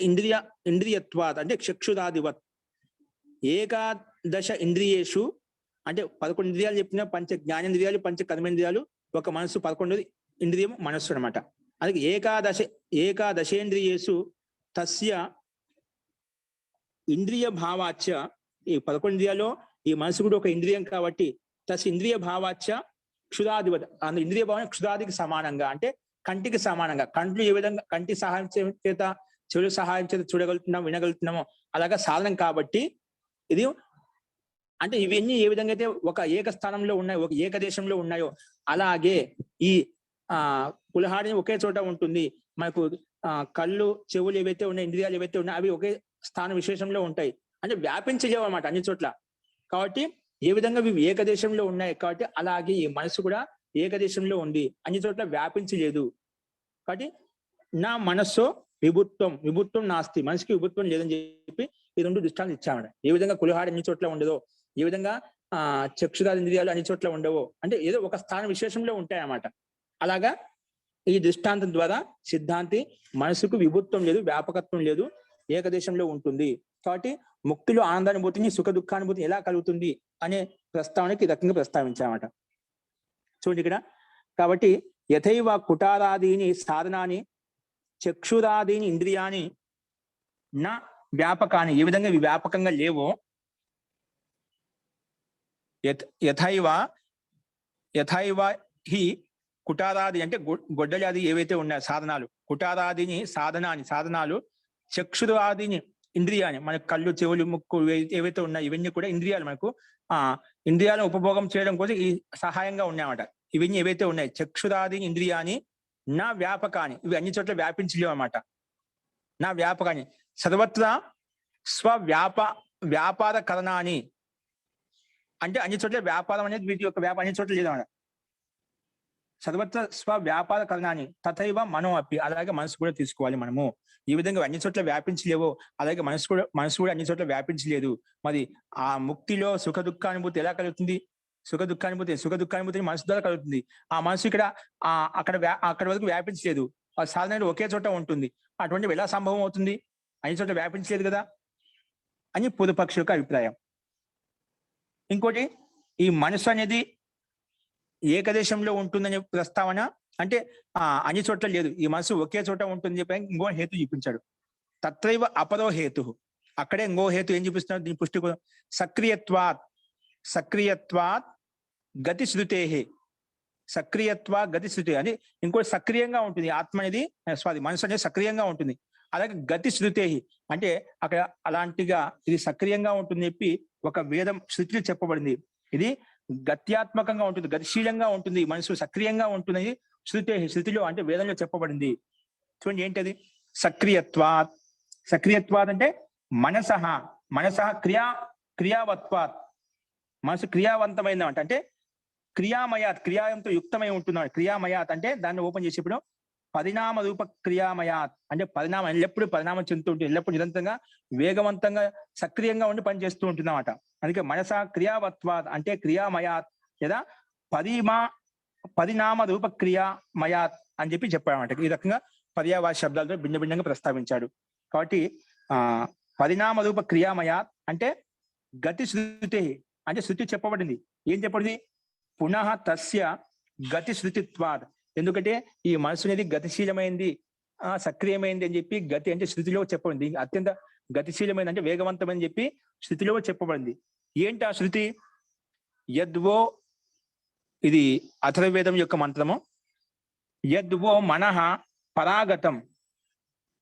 ఇంద్రియత్వాద్ అంటే చక్షురాధివత్. ఏకాదశ ఇంద్రియేషు అంటే 11 ఇంద్రియాలు చెప్పిన, పంచ జ్ఞానేంద్రియాలు, పంచ కర్మేంద్రియాలు, ఒక మనసు 11 ఇంద్రియం మనస్సు అనమాట. అందుకే ఏకాదశేంద్రియేషు తస్య ఇంద్రియ భావాచ్య. ఈ 11 ఇంద్రియాల్లో ఈ మనసు కూడా ఒక ఇంద్రియం కాబట్టి తస్య ఇంద్రియ భావాచ్య క్షుదాధిపత. అందు ఇంద్రియ భావం క్షుదాదికి సమానంగా అంటే కంటికి సమానంగా. కంట్లు ఏ విధంగా కంటి సహాయం చేత, చెవుల సహాయం చేత చూడగలుగుతున్నాం, వినగలుగుతున్నామో అలాగా సాధనం కాబట్టి ఇది అంటే ఇవన్నీ ఏ విధంగా అయితే ఒక ఏక స్థానంలో ఉన్నాయో, ఒక ఏకదేశంలో ఉన్నాయో, అలాగే ఈ కులహారిని ఒకే చోట ఉంటుంది. మనకు కళ్ళు, చెవులు ఏవైతే ఉన్నాయి, ఇంద్రియాలు ఏవైతే ఉన్నాయో అవి ఒకే స్థాన విశేషంలో ఉంటాయి. అంటే వ్యాపించలేవు అన్నమాట అన్ని చోట్ల. కాబట్టి ఏ విధంగా ఇవి ఏకదేశంలో ఉన్నాయి కాబట్టి అలాగే ఈ మనసు కూడా ఏకదేశంలో ఉంది, అన్ని చోట్ల వ్యాపించలేదు. కాబట్టి నా మనస్సు విభుత్వం నాస్తి, మనసుకి విభుత్వం లేదని చెప్పి ఈ రెండు దృష్టాంతం ఇచ్చామట. ఏ విధంగా కులహాడి అన్ని చోట్ల ఉండదో, ఏ విధంగా చక్షురాది ఇంద్రియాలు అన్ని చోట్ల ఉండవో, అంటే ఏదో ఒక స్థాన విశేషంలో ఉంటాయన్నమాట. అలాగా ఈ దృష్టాంతం ద్వారా సిద్ధాంతి మనసుకు విభుత్వం లేదు, వ్యాపకత్వం లేదు, ఏకదేశంలో ఉంటుంది. కాబట్టి ముక్తిలో ఆనందానుభూతిని, సుఖ దుఃఖానుభూతిని ఎలా కలుగుతుంది అనే ప్రస్తావనకి ఈ రకంగా ప్రస్తావించామట. చూడండి ఇక్కడ. కాబట్టి యథైవ కుటారాదీని సాధనాన్ని చక్షురాదీని ఇంద్రియాని నా వ్యాపకాన్ని, ఏ విధంగా ఇవి వ్యాపకంగా లేవో, యథైవ హి కుటారాది అంటే గొడ్డలి ఏవైతే ఉన్నాయో సాధనాలు, కుటారాదిని సాధనాలు చక్షురాదిని ఇంద్రియాన్ని, మన కళ్ళు, చెవులు, ముక్కు ఏవైతే ఉన్నాయో ఇవన్నీ కూడా ఇంద్రియాలు, మనకు ఇంద్రియాలను ఉపభోగం చేయడం కోసం ఈ సహాయంగా ఉన్నాయన్నమాట. ఇవన్నీ ఏవైతే ఉన్నాయి చక్షురాదిని ఇంద్రియాని నా వ్యాపకాన్ని, ఇవి అన్ని చోట్ల వ్యాపించలేవు అన్నమాట. నా వ్యాపకాన్ని సర్వత్రా వ్యాపార కరణాన్ని, అంటే అన్ని చోట్ల వ్యాపారం అనేది వీటి యొక్క వ్యాపారం అన్ని చోట్ల లేదన్నమాట. సర్వత్ర వ్యాపార కరణాన్ని తథైవ మనో అప్పి, అలాగే మనసు కూడా తీసుకోవాలి మనము. ఈ విధంగా అన్ని చోట్ల వ్యాపించలేవో అలాగే మనసు కూడా అన్ని చోట్ల వ్యాపించలేదు. మరి ఆ ముక్తిలో సుఖ దుఃఖానుభూతి ఎలా కలుగుతుంది? సుఖ దుఃఖానుభూతి మనసు ద్వారా కలుగుతుంది. ఆ మనసు ఇక్కడ అక్కడ వరకు వ్యాపించలేదు, ఆ సాధన ఒకే చోట ఉంటుంది. అటువంటివి ఎలా సంభవం అవుతుంది? అన్ని చోట్ల వ్యాపించలేదు కదా అని పూర్వపక్షి యొక్క అభిప్రాయం. ఇంకోటి, ఈ మనసు అనేది ఏకదేశంలో ఉంటుందనే ప్రస్తావన, అంటే అన్ని చోట్ల లేదు, ఈ మనసు ఒకే చోట ఉంటుంది చెప్పి ఇంకో హేతు చూపించాడు. తత్రైవ అపరో హేతు, అక్కడే ఇంకో హేతు ఏం చూపిస్తున్నాడు దీని పుష్టి కోసం? సక్రియత్వాత్ గతి శృతే, గతి శృతి అని ఇంకోటి సక్రియంగా ఉంటుంది. ఆత్మ అనేది మనసు అనేది సక్రియంగా ఉంటుంది. అలాగే గతి శృతే అంటే అక్కడ అలాంటిగా ఇది సక్రియంగా ఉంటుంది చెప్పి ఒక వేదం శృతిలో చెప్పబడింది. ఇది గత్యాత్మకంగా ఉంటుంది, గతిశీలంగా ఉంటుంది, మనసు సక్రియంగా ఉంటుంది శృతిలో, అంటే వేదంలో చెప్పబడింది. చూడండి ఏంటది? సక్రియత్వాత్ అంటే మనస క్రియావత్వాత్, మనసు క్రియావంతమైన అంటే క్రియాయంతో యుక్తమై ఉంటున్నాడు. క్రియామయాత్ అంటే దాన్ని ఓపెన్ చేసేప్పుడు పరిణామ రూప క్రియామయాత్ అంటే పరిణామం, ఎల్లప్పుడూ పరిణామం చెందుతూ ఉంటుంది, ఎల్లప్పుడు నిరంతరంగా వేగవంతంగా సక్రియంగా ఉండి పనిచేస్తూ ఉంటుందన్నమాట. అందుకే మనస క్రియావత్వాత్ అంటే క్రియామయాత్ లేదా పరిణామ రూప క్రియామయాత్ అని చెప్పి చెప్పాడన్నమాట. ఈ రకంగా పర్యావాచ శబ్దాలతో భిన్నంగా ప్రస్తావించాడు. కాబట్టి పరిణామ రూప క్రియామయాత్ అంటే గతి శృతి, అంటే శృతి చెప్పబడింది. ఏం చెప్పబడింది? పునః తస్య గతి శృతిత్వాద్, ఎందుకంటే ఈ మనసు అనేది గతిశీలమైంది, సక్రియమైంది అని చెప్పి గతి అంటే శృతిలో చెప్పబడింది. అత్యంత గతిశీలమైంది అంటే వేగవంతమని చెప్పి శృతిలో చెప్పబడింది. ఏంటి ఆ శృతి? యద్వో, ఇది అథర్వవేదం యొక్క మంత్రము. యద్వో మనః పరాగతం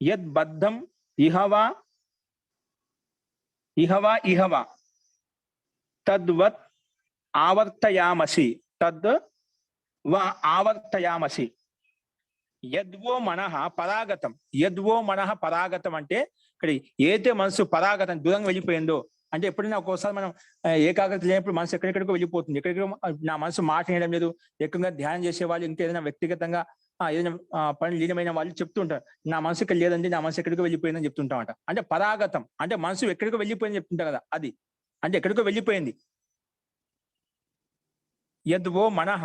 యద్బద్ధం ఇహవా తద్వత్ ఆవర్తయామసి యద్వో మనః పరాగతం అంటే ఇక్కడ ఏదైతే మనసు పరాగతం దూరంగా వెళ్ళిపోయిందో, అంటే ఎప్పుడైనా ఒక్కోసారి మనం ఏకాగ్రత లేనప్పుడు మనసు ఎక్కడెక్కడికో వెళ్ళిపోతుంది. ఎక్కడికో నా మనసు మాట వేయడం లేదు, ఎక్కువగా ధ్యానం చేసే వాళ్ళు, ఇంకేదైనా వ్యక్తిగతంగా ఏదైనా పని లీనమైన వాళ్ళు చెప్తూ ఉంటారు, నా మనసు ఇక్కడ లేదండి, నా మనసు ఎక్కడికో వెళ్ళిపోయిందని చెప్తుంటామంట. అంటే పరాగతం అంటే మనసు ఎక్కడికో వెళ్ళిపోయిందని చెప్తుంటాం కదా, అది అంటే ఎక్కడికో వెళ్ళిపోయింది. యద్వో మనః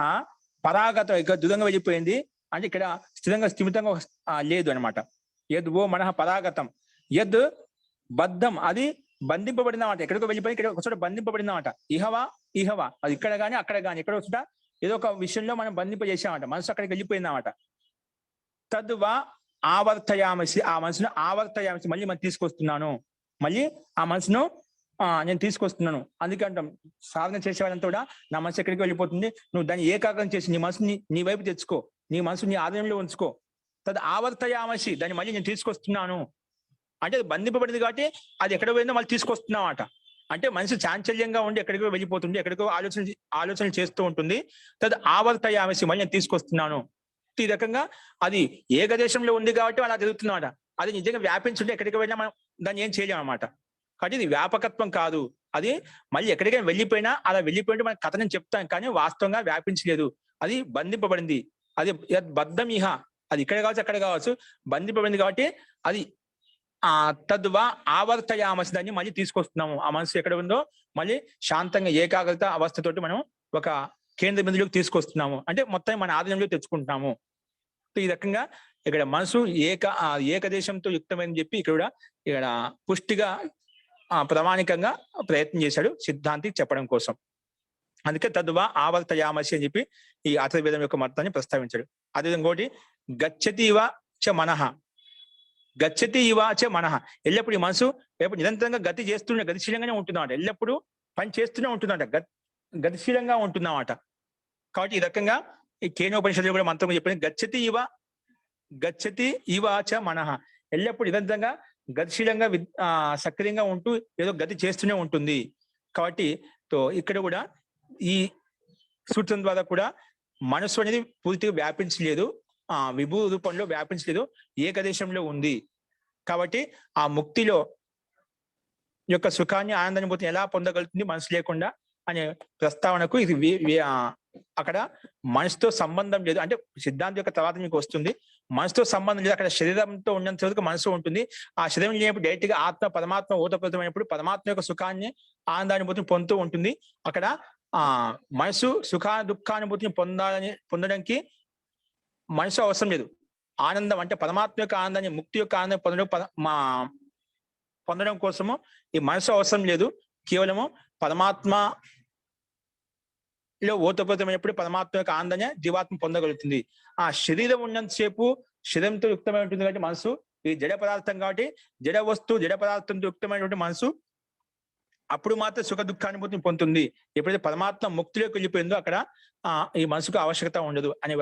పరాగతం, ఇక్కడ దూరంగా వెళ్ళిపోయింది అంటే ఇక్కడ స్థిమితంగా లేదు అనమాట. యద్వో మనః పరాగతం యద్ బద్ధం, అది బంధింపబడిందన్నమాట. ఎక్కడికో వెళ్ళిపోయి ఇక్కడ ఒక చోట బంధింపబడిందన్నమాట. ఇహవా అది ఇక్కడ కానీ అక్కడ కానీ ఎక్కడో చోట ఏదో ఒక విషయంలో మనం బంధింపజేసామట, మనసు అక్కడికి వెళ్ళిపోయిందన్నమాట. తద్వా ఆవర్తయామసి, ఆ మనసును ఆవర్తయామసి మళ్ళీ మనం తీసుకొస్తున్నాను, మళ్ళీ ఆ మనసును నేను తీసుకొస్తున్నాను. అందుకే అంటాం సాధన చేసేవాళ్ళంతా కూడా నా మనసు ఎక్కడికి వెళ్ళిపోతుంది, నువ్వు దాన్ని ఏకాగ్రం చేసి నీ మనసుని నీ వైపు తెచ్చుకో, నీ మనసు నీ ఆధీనంలో ఉంచుకో. తద్ ఆవర్తయామసి, దాన్ని మళ్ళీ నేను తీసుకొస్తున్నాను అంటే అది బంధింపబడింది కాబట్టి అది ఎక్కడ పోయిందో మళ్ళీ తీసుకొస్తున్నామట. అంటే మనసు చాంచల్యంగా ఉండి ఎక్కడికో వెళ్ళిపోతుంది, ఎక్కడికో ఆలోచన చేస్తూ ఉంటుంది. తద్ ఆవర్తయామసి, మళ్ళీ నేను తీసుకొస్తున్నాను. ఈ రకంగా అది ఏకదేశంలో ఉంది కాబట్టి అలా జరుగుతుందన్నమాట. అది నిజంగా వ్యాపించుంటే ఎక్కడికి వెళ్ళినా మనం దాన్ని ఏం చేయలేం అన్నమాట. కాబట్టి ఇది వ్యాపకత్వం కాదు. అది మళ్ళీ ఎక్కడికైనా వెళ్ళిపోయినా అలా వెళ్ళిపోయింటే మనం కథ నేను చెప్తాం కానీ వాస్తవంగా వ్యాపించలేదు. అది బంధింపబడింది. అది బద్ధం ఇహ అది ఇక్కడ కావచ్చు అక్కడ కావచ్చు బంధింపబడింది కాబట్టి అది తద్వా ఆవర్తయామసి దాన్ని మళ్ళీ తీసుకొస్తున్నాము. ఆ మనసు ఎక్కడ ఉందో మళ్ళీ శాంతంగా ఏకాగ్రత అవస్థతోటి మనం ఒక కేంద్ర బిందువులోకి తీసుకొస్తున్నాము. అంటే మొత్తం మన ఆధీనంలో తెచ్చుకుంటున్నాము. ఈ రకంగా ఇక్కడ మనసు ఏకదేశంతో యుక్తమని చెప్పి ఇక్కడ పుష్టిగా ప్రామాణికంగా ప్రయత్నం చేశాడు సిద్ధాంతి చెప్పడం కోసం. అందుకే తద్వా ఆవర్తయామసి అని చెప్పి ఈ అథర్వవేదం యొక్క మతాన్ని ప్రస్తావించాడు. అదే ఇంకోటి గచ్చతి ఇవ చ మనః, గచ్చతి ఇవ చ మనః, ఎల్లప్పుడు ఈ మనసు ఎప్పుడు నిరంతరంగా గతిశీలంగానే ఉంటున్నమాట. ఎల్లప్పుడూ పని చేస్తూనే ఉంటుందన్నమాట, గతిశీలంగా ఉంటుందన్నమాట. కాబట్టి ఈ రకంగా ఈ కేనోపనిషత్తులో కూడా మంత్రం చెప్పింది గచ్చతి ఇవ చ మనః, ఎల్లప్పుడు నిరంతరంగా గతిశీలంగా సక్రియంగా ఉంటూ ఏదో గతి చేస్తూనే ఉంటుంది. కాబట్టి ఇక్కడ కూడా ఈ సూత్రం ద్వారా కూడా మనస్సు అనేది పూర్తిగా వ్యాపించలేదు, విభూ రూపంలో వ్యాపించలేదు, ఏకదేశంలో ఉంది. కాబట్టి ఆ ముక్తిలో యొక్క సుఖాన్ని ఆనందానుభూతిని ఎలా పొందగలుగుతుంది మనసు లేకుండా అనే ప్రస్తావనకు ఇది అక్కడ మనసుతో సంబంధం లేదు. అంటే సిద్ధాంతం యొక్క తర్వాత మీకు వస్తుంది, మనసుతో సంబంధం లేదు. అక్కడ శరీరంతో ఉన్నంత వరకు మనసు ఉంటుంది. ఆ శరీరం లేనప్పుడు డైరెక్ట్ గా పరమాత్మ ఓతప్రోతమైనప్పుడు పరమాత్మ యొక్క సుఖాన్ని ఆనందానుభూతిని పొందుతూ ఉంటుంది. అక్కడ మనసు దుఃఖానుభూతిని పొందడానికి మనసు అవసరం లేదు. ఆనందం అంటే పరమాత్మ యొక్క ఆనందాన్ని, ముక్తి యొక్క ఆనందం పొందడం కోసము ఈ మనసు అవసరం లేదు. కేవలము పరమాత్మలో ఓతప్రోతమైనప్పుడు పరమాత్మ యొక్క ఆనందాన్ని జీవాత్మ పొందగలుగుతుంది. ఆ శరీరం ఉన్నంతసేపు శరీరంతో యుక్తమై ఉంటుంది కాబట్టి మనసు ఈ జడ పదార్థం కాబట్టి జడ పదార్థంతో యుక్తమైనటువంటి మనసు అప్పుడు మాత్రం సుఖ దుఃఖానుభూతిని పొందుతుంది. ఎప్పుడైతే పరమాత్మ ముక్తిలోకి వెళ్ళిపోయిందో అక్కడ ఈ మనసుకు ఆవశ్యకత ఉండదు అనే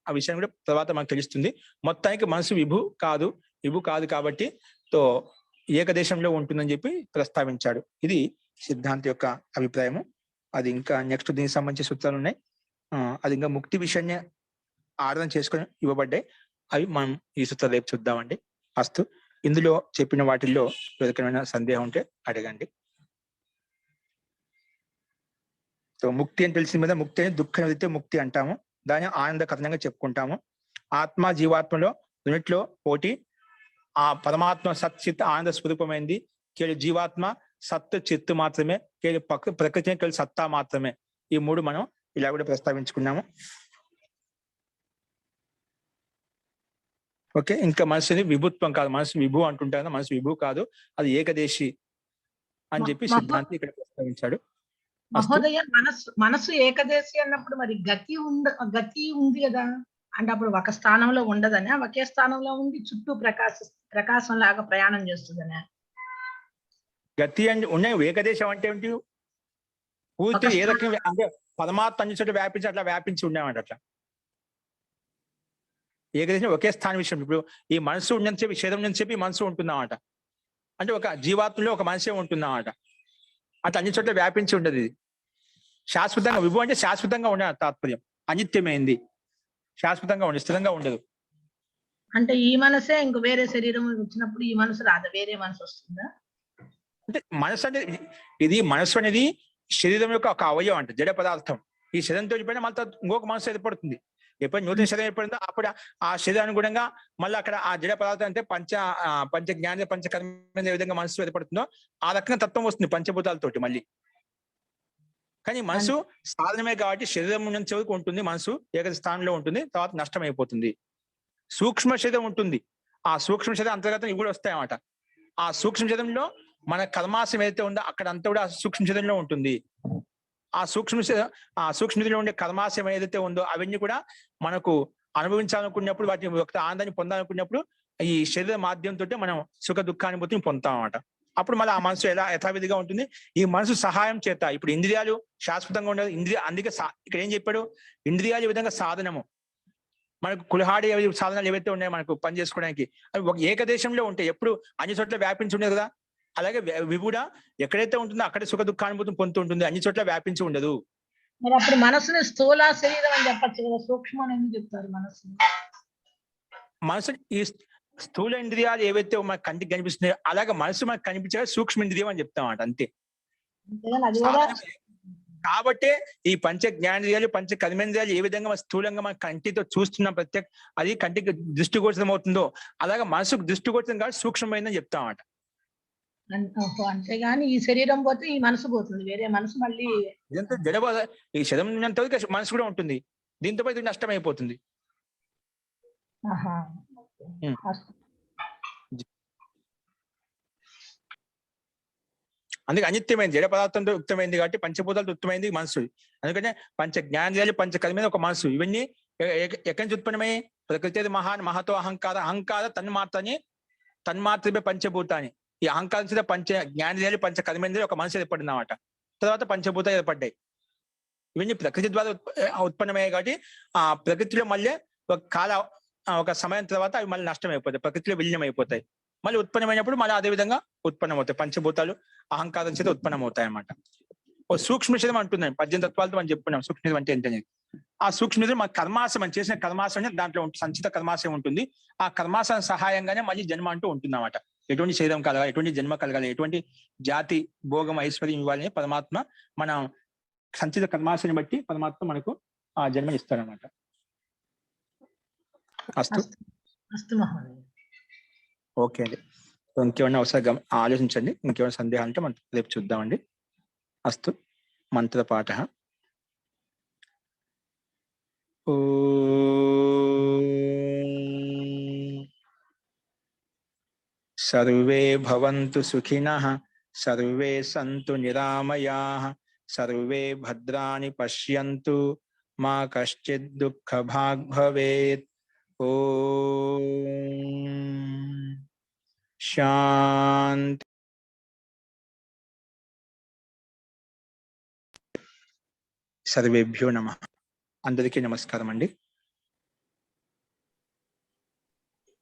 ఆ విషయం కూడా తర్వాత మనకు తెలుస్తుంది. మొత్తానికి మనసు విభు కాదు కాబట్టి ఏకదేశంలో ఉంటుందని చెప్పి ప్రస్తావించాడు. ఇది సిద్ధాంతి యొక్క అభిప్రాయము. అది ఇంకా నెక్స్ట్ దీనికి సంబంధించిన సూత్రాలు ఉన్నాయి. అది ఇంకా ముక్తి విషయాన్ని ఆరాధన చేసుకొని ఇవ్వబడ్డాయి. అవి మనం ఈ సూత్రాలు రేపు చూద్దామండి. అస్తు. ఇందులో చెప్పిన వాటిల్లో ఎవరికైనా సందేహం ఉంటే అడగండి. ముక్తి అని తెలిసిన మీద ముక్తి అని దుఃఖ నివృత్తి ముక్తి అంటాము. దాన్ని ఆనంద కథనంగా చెప్పుకుంటాము. ఆత్మ జీవాత్మలో రెండిట్లో పోటీ. ఆ పరమాత్మ సత్ చిత్ ఆనంద స్వరూపమైంది. కేవలం జీవాత్మ సత్ చిత్తు మాత్రమే, కేవలం ప్రకృతి కేవలం సత్తా మాత్రమే. ఈ మూడు మనం ఇలా కూడా ప్రస్తావించుకున్నాము. ఓకే. ఇంకా మనసుని విభుత్వం కాదు, మనసు విభు అంటుంటారు, మనసు విభు కాదు, అది ఏకదేశి అని చెప్పి సిద్ధాంతి ఇక్కడ ప్రస్తావించాడు. మహోదయ, మనసు ఏకదేశి అన్నప్పుడు మరి గతి ఉంది కదా, అంటే అప్పుడు ఒక స్థానంలో ఉండదనే, ఒకే స్థానంలో ఉండి చుట్టూ ప్రకాశం లాగా ప్రయాణం చేస్తుందనే. గతి అని ఉన్నాయి. ఏకదేశం అంటే ఏంటి? పూర్తి ఏ రకంగా అంటే పరమాత్మ అన్ని చోట్ల వ్యాపించి అట్లా వ్యాపించి ఉండేవాడు. అట్లా ఏకదేశం ఒకే స్థానం విషయం. ఇప్పుడు ఈ మనసు ఉండని చెప్పి శరీరం నుంచి చెప్పి మనసు ఉంటుందన్నమాట. అంటే ఒక జీవాత్మలో ఒక మనసే ఉంటుందన్నమాట. అట్లా అన్ని చోట్ల వ్యాపించి ఉండదు. ఇది శాశ్వతంగా విభు అంటే శాశ్వతంగా ఉండే తాత్పర్యం. అనిత్యమైంది, శాశ్వతంగా ఉండే, స్థిరంగా ఉండదు. అంటే ఈ మనసే ఇంక వేరే శరీరం వచ్చినప్పుడు ఈ మనసు రాదు, వేరే మనసు వస్తుందా? అంటే మనసు అంటే ఇది మనసు అనేది శరీరం యొక్క ఒక అవయవం అంట, జడ పదార్థం. ఈ శరీరంతో వెళ్ళిపోయినా మళ్ళీ ఇంకొక మనసు ఏర్పడుతుంది. ఎప్పుడు నూతన శరీరం ఏర్పడిందో అప్పుడు ఆ శరీరానుగుణంగా మళ్ళీ అక్కడ ఆ జడ పదార్థం అంటే పంచ జ్ఞాన పంచకర్మ ఏ విధంగా మనసు ఏర్పడుతుందో ఆ రకంగా తత్వం వస్తుంది పంచభూతాలతోటి మళ్ళీ. కానీ మనసు సాధనమే కాబట్టి శరీరం నుంచి వరకు ఉంటుంది. మనసు ఏక స్థానంలో ఉంటుంది, తర్వాత నష్టం అయిపోతుంది. సూక్ష్మ శరీరం ఉంటుంది. ఆ సూక్ష్మ శరీరం అంతర్గతం ఇవి కూడా వస్తాయన్నమాట. ఆ సూక్ష్మ శరీరంలో మన కర్మాశయం ఏదైతే ఉందో అక్కడ అంతా కూడా సూక్ష్మ శరీరంలో ఉంటుంది. ఆ సూక్ష్మ శరీరంలో ఉండే కర్మాశయం ఏదైతే ఉందో అవన్నీ కూడా మనకు అనుభవించాలనుకున్నప్పుడు, వాటి యొక్క ఆనందాన్ని పొందాలనుకున్నప్పుడు ఈ శరీర మాధ్యంతో మనం సుఖ దుఃఖానుభూతిని పొందుతాం అన్నమాట. అప్పుడు మళ్ళీ ఆ మనసు ఎలా యథావిధిగా ఉంటుంది. ఈ మనసు సహాయం చేత ఇప్పుడు ఇంద్రియాలు శాశ్వతంగా ఉండదు. అందుకే ఇక్కడ ఏం చెప్పాడు, ఇంద్రియాలు ఈ విధంగా సాధనము. మనకు కులహాడి సాధనాలు ఏవైతే ఉన్నాయో మనకు పని చేసుకోవడానికి అవి ఒక ఏకదేశంలో ఉంటాయి, ఎప్పుడు అన్ని చోట్ల వ్యాపించి ఉండదు కదా. అలాగే విభుడ ఎక్కడైతే ఉంటుందో అక్కడే సుఖ దుఃఖానుభూతిని పొందుతూ ఉంటుంది, అన్ని చోట్ల వ్యాపించి ఉండదు. మరి అప్పుడు మనసుని స్థూల శరీరం అని చెప్పచ్చు కదా, సూక్ష్మం అని ఎందుకు చెప్తారు మనసు? మనసు ఈ స్థూల ఇంద్రియాలు ఏవైతే మనకు కంటికి కనిపిస్తున్నాయో అలాగే మనసు మనకు కనిపించే సూక్ష్మ ఇంద్రియం అని చెప్తామాట అంతే. అంతేగాని అది కూడా కాబట్టి ఈ పంచ జ్ఞానేంద్రియాలు పంచ కర్మేంద్రియాలు ఏ విధంగా మన స్థూలంగా మన కంటితో చూస్తున్నాం ప్రత్యేక అది కంటికి దృష్టిగోచరం అవుతుందో అలాగే మనసుకు దృష్టిగోచరం కాదు సూక్ష్మమైందని చెప్తామాట. అంతేగాని ఈ శరీరం పోతే ఈ మనసు పోతుంది, వేరే మనసు మళ్ళీ ఇదంతా జడబ ఈ శరీరం ఉన్నంత వరకు మనసు కూడా ఉంటుంది, దీంతో పాటు నష్టం అయిపోతుంది. ఆహా. అందుకే అనిత్యమైంది జడ పదార్థంతో యుక్తమైంది కాబట్టి పంచభూతాలతో యుక్తమైంది మనసు. అందుకనే పంచ జ్ఞానేంద్రియాలు పంచ కర్మేంద్రియాలు ఒక మనసు. ఇవన్నీ ఎక్కడి నుంచి ఉత్పన్నమై ప్రకృతి మహాన్ మహతో అహంకార అహంకార తన్మాత్రమే పంచభూతాన్ని. ఈ అహంకారం చేత పంచ జ్ఞానేంద్రియాలు పంచ కర్మేంద్రియాలు ఒక మనసు ఏర్పడిందన్నమాట. తర్వాత పంచభూతాలు ఏర్పడ్డాయి. ఇవన్నీ ప్రకృతి ద్వారా ఉత్పన్నమయ్యాయి కాబట్టి ఆ ప్రకృతిలో మళ్ళీ ఒక సమయం తర్వాత అవి మళ్ళీ నష్టం అయిపోతాయి, ప్రకృతిలో విలీనం అయిపోతాయి. మళ్ళీ ఉత్పన్నమైనప్పుడు మళ్ళీ అదే విధంగా ఉత్పన్నమవుతాయి. పంచభూతాలు అహంకారం చేత ఉత్పన్నమవుతాయి అన్నమాట. ఓ సూక్ష్మ శరీరం అంటున్నాం, 18 తత్వాలతో మనం చెప్పుకున్నాం సూక్ష్మ శరీరం అంటే ఏంటనేది. ఆ సూక్ష్మ శరీరం మన కర్మాశం మనం చేసిన కర్మాశం దాంట్లో సంచిత కర్మాశయం ఉంటుంది. ఆ కర్మాశం సహాయంగానే మళ్ళీ జన్మ అంటూ ఉంటుంది అన్నమాట. ఎటువంటి శరీరం కలగాలి, ఎటువంటి జన్మ కలగాలి, ఎటువంటి జాతి భోగం ఐశ్వర్యం ఇవ్వాలని పరమాత్మ మన సంచిత కర్మాశని బట్టి పరమాత్మ మనకు ఆ జన్మ ఇస్తాడనమాట. అస్తు మహోదయ. ఓకే అండి. ఇంకేమైనా అవసరం ఆలోచించండి. ఇంకేమైనా సందేహాలు అంటే మనం రేపు చూద్దామండి. అస్తు. మంత్రపాఠ. సర్వే భవంతు సుఖినః, సర్వే సంతు నిరామయాః, సర్వే భద్రాణి పశ్యంతు, మా కశ్చిద్ దుఃఖభాగ్ భవేత్. ఓం శాంతి. సర్వేభ్యో నమః. అందరికీ నమస్కారం అండి.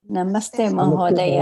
నమస్తే మహోదయ.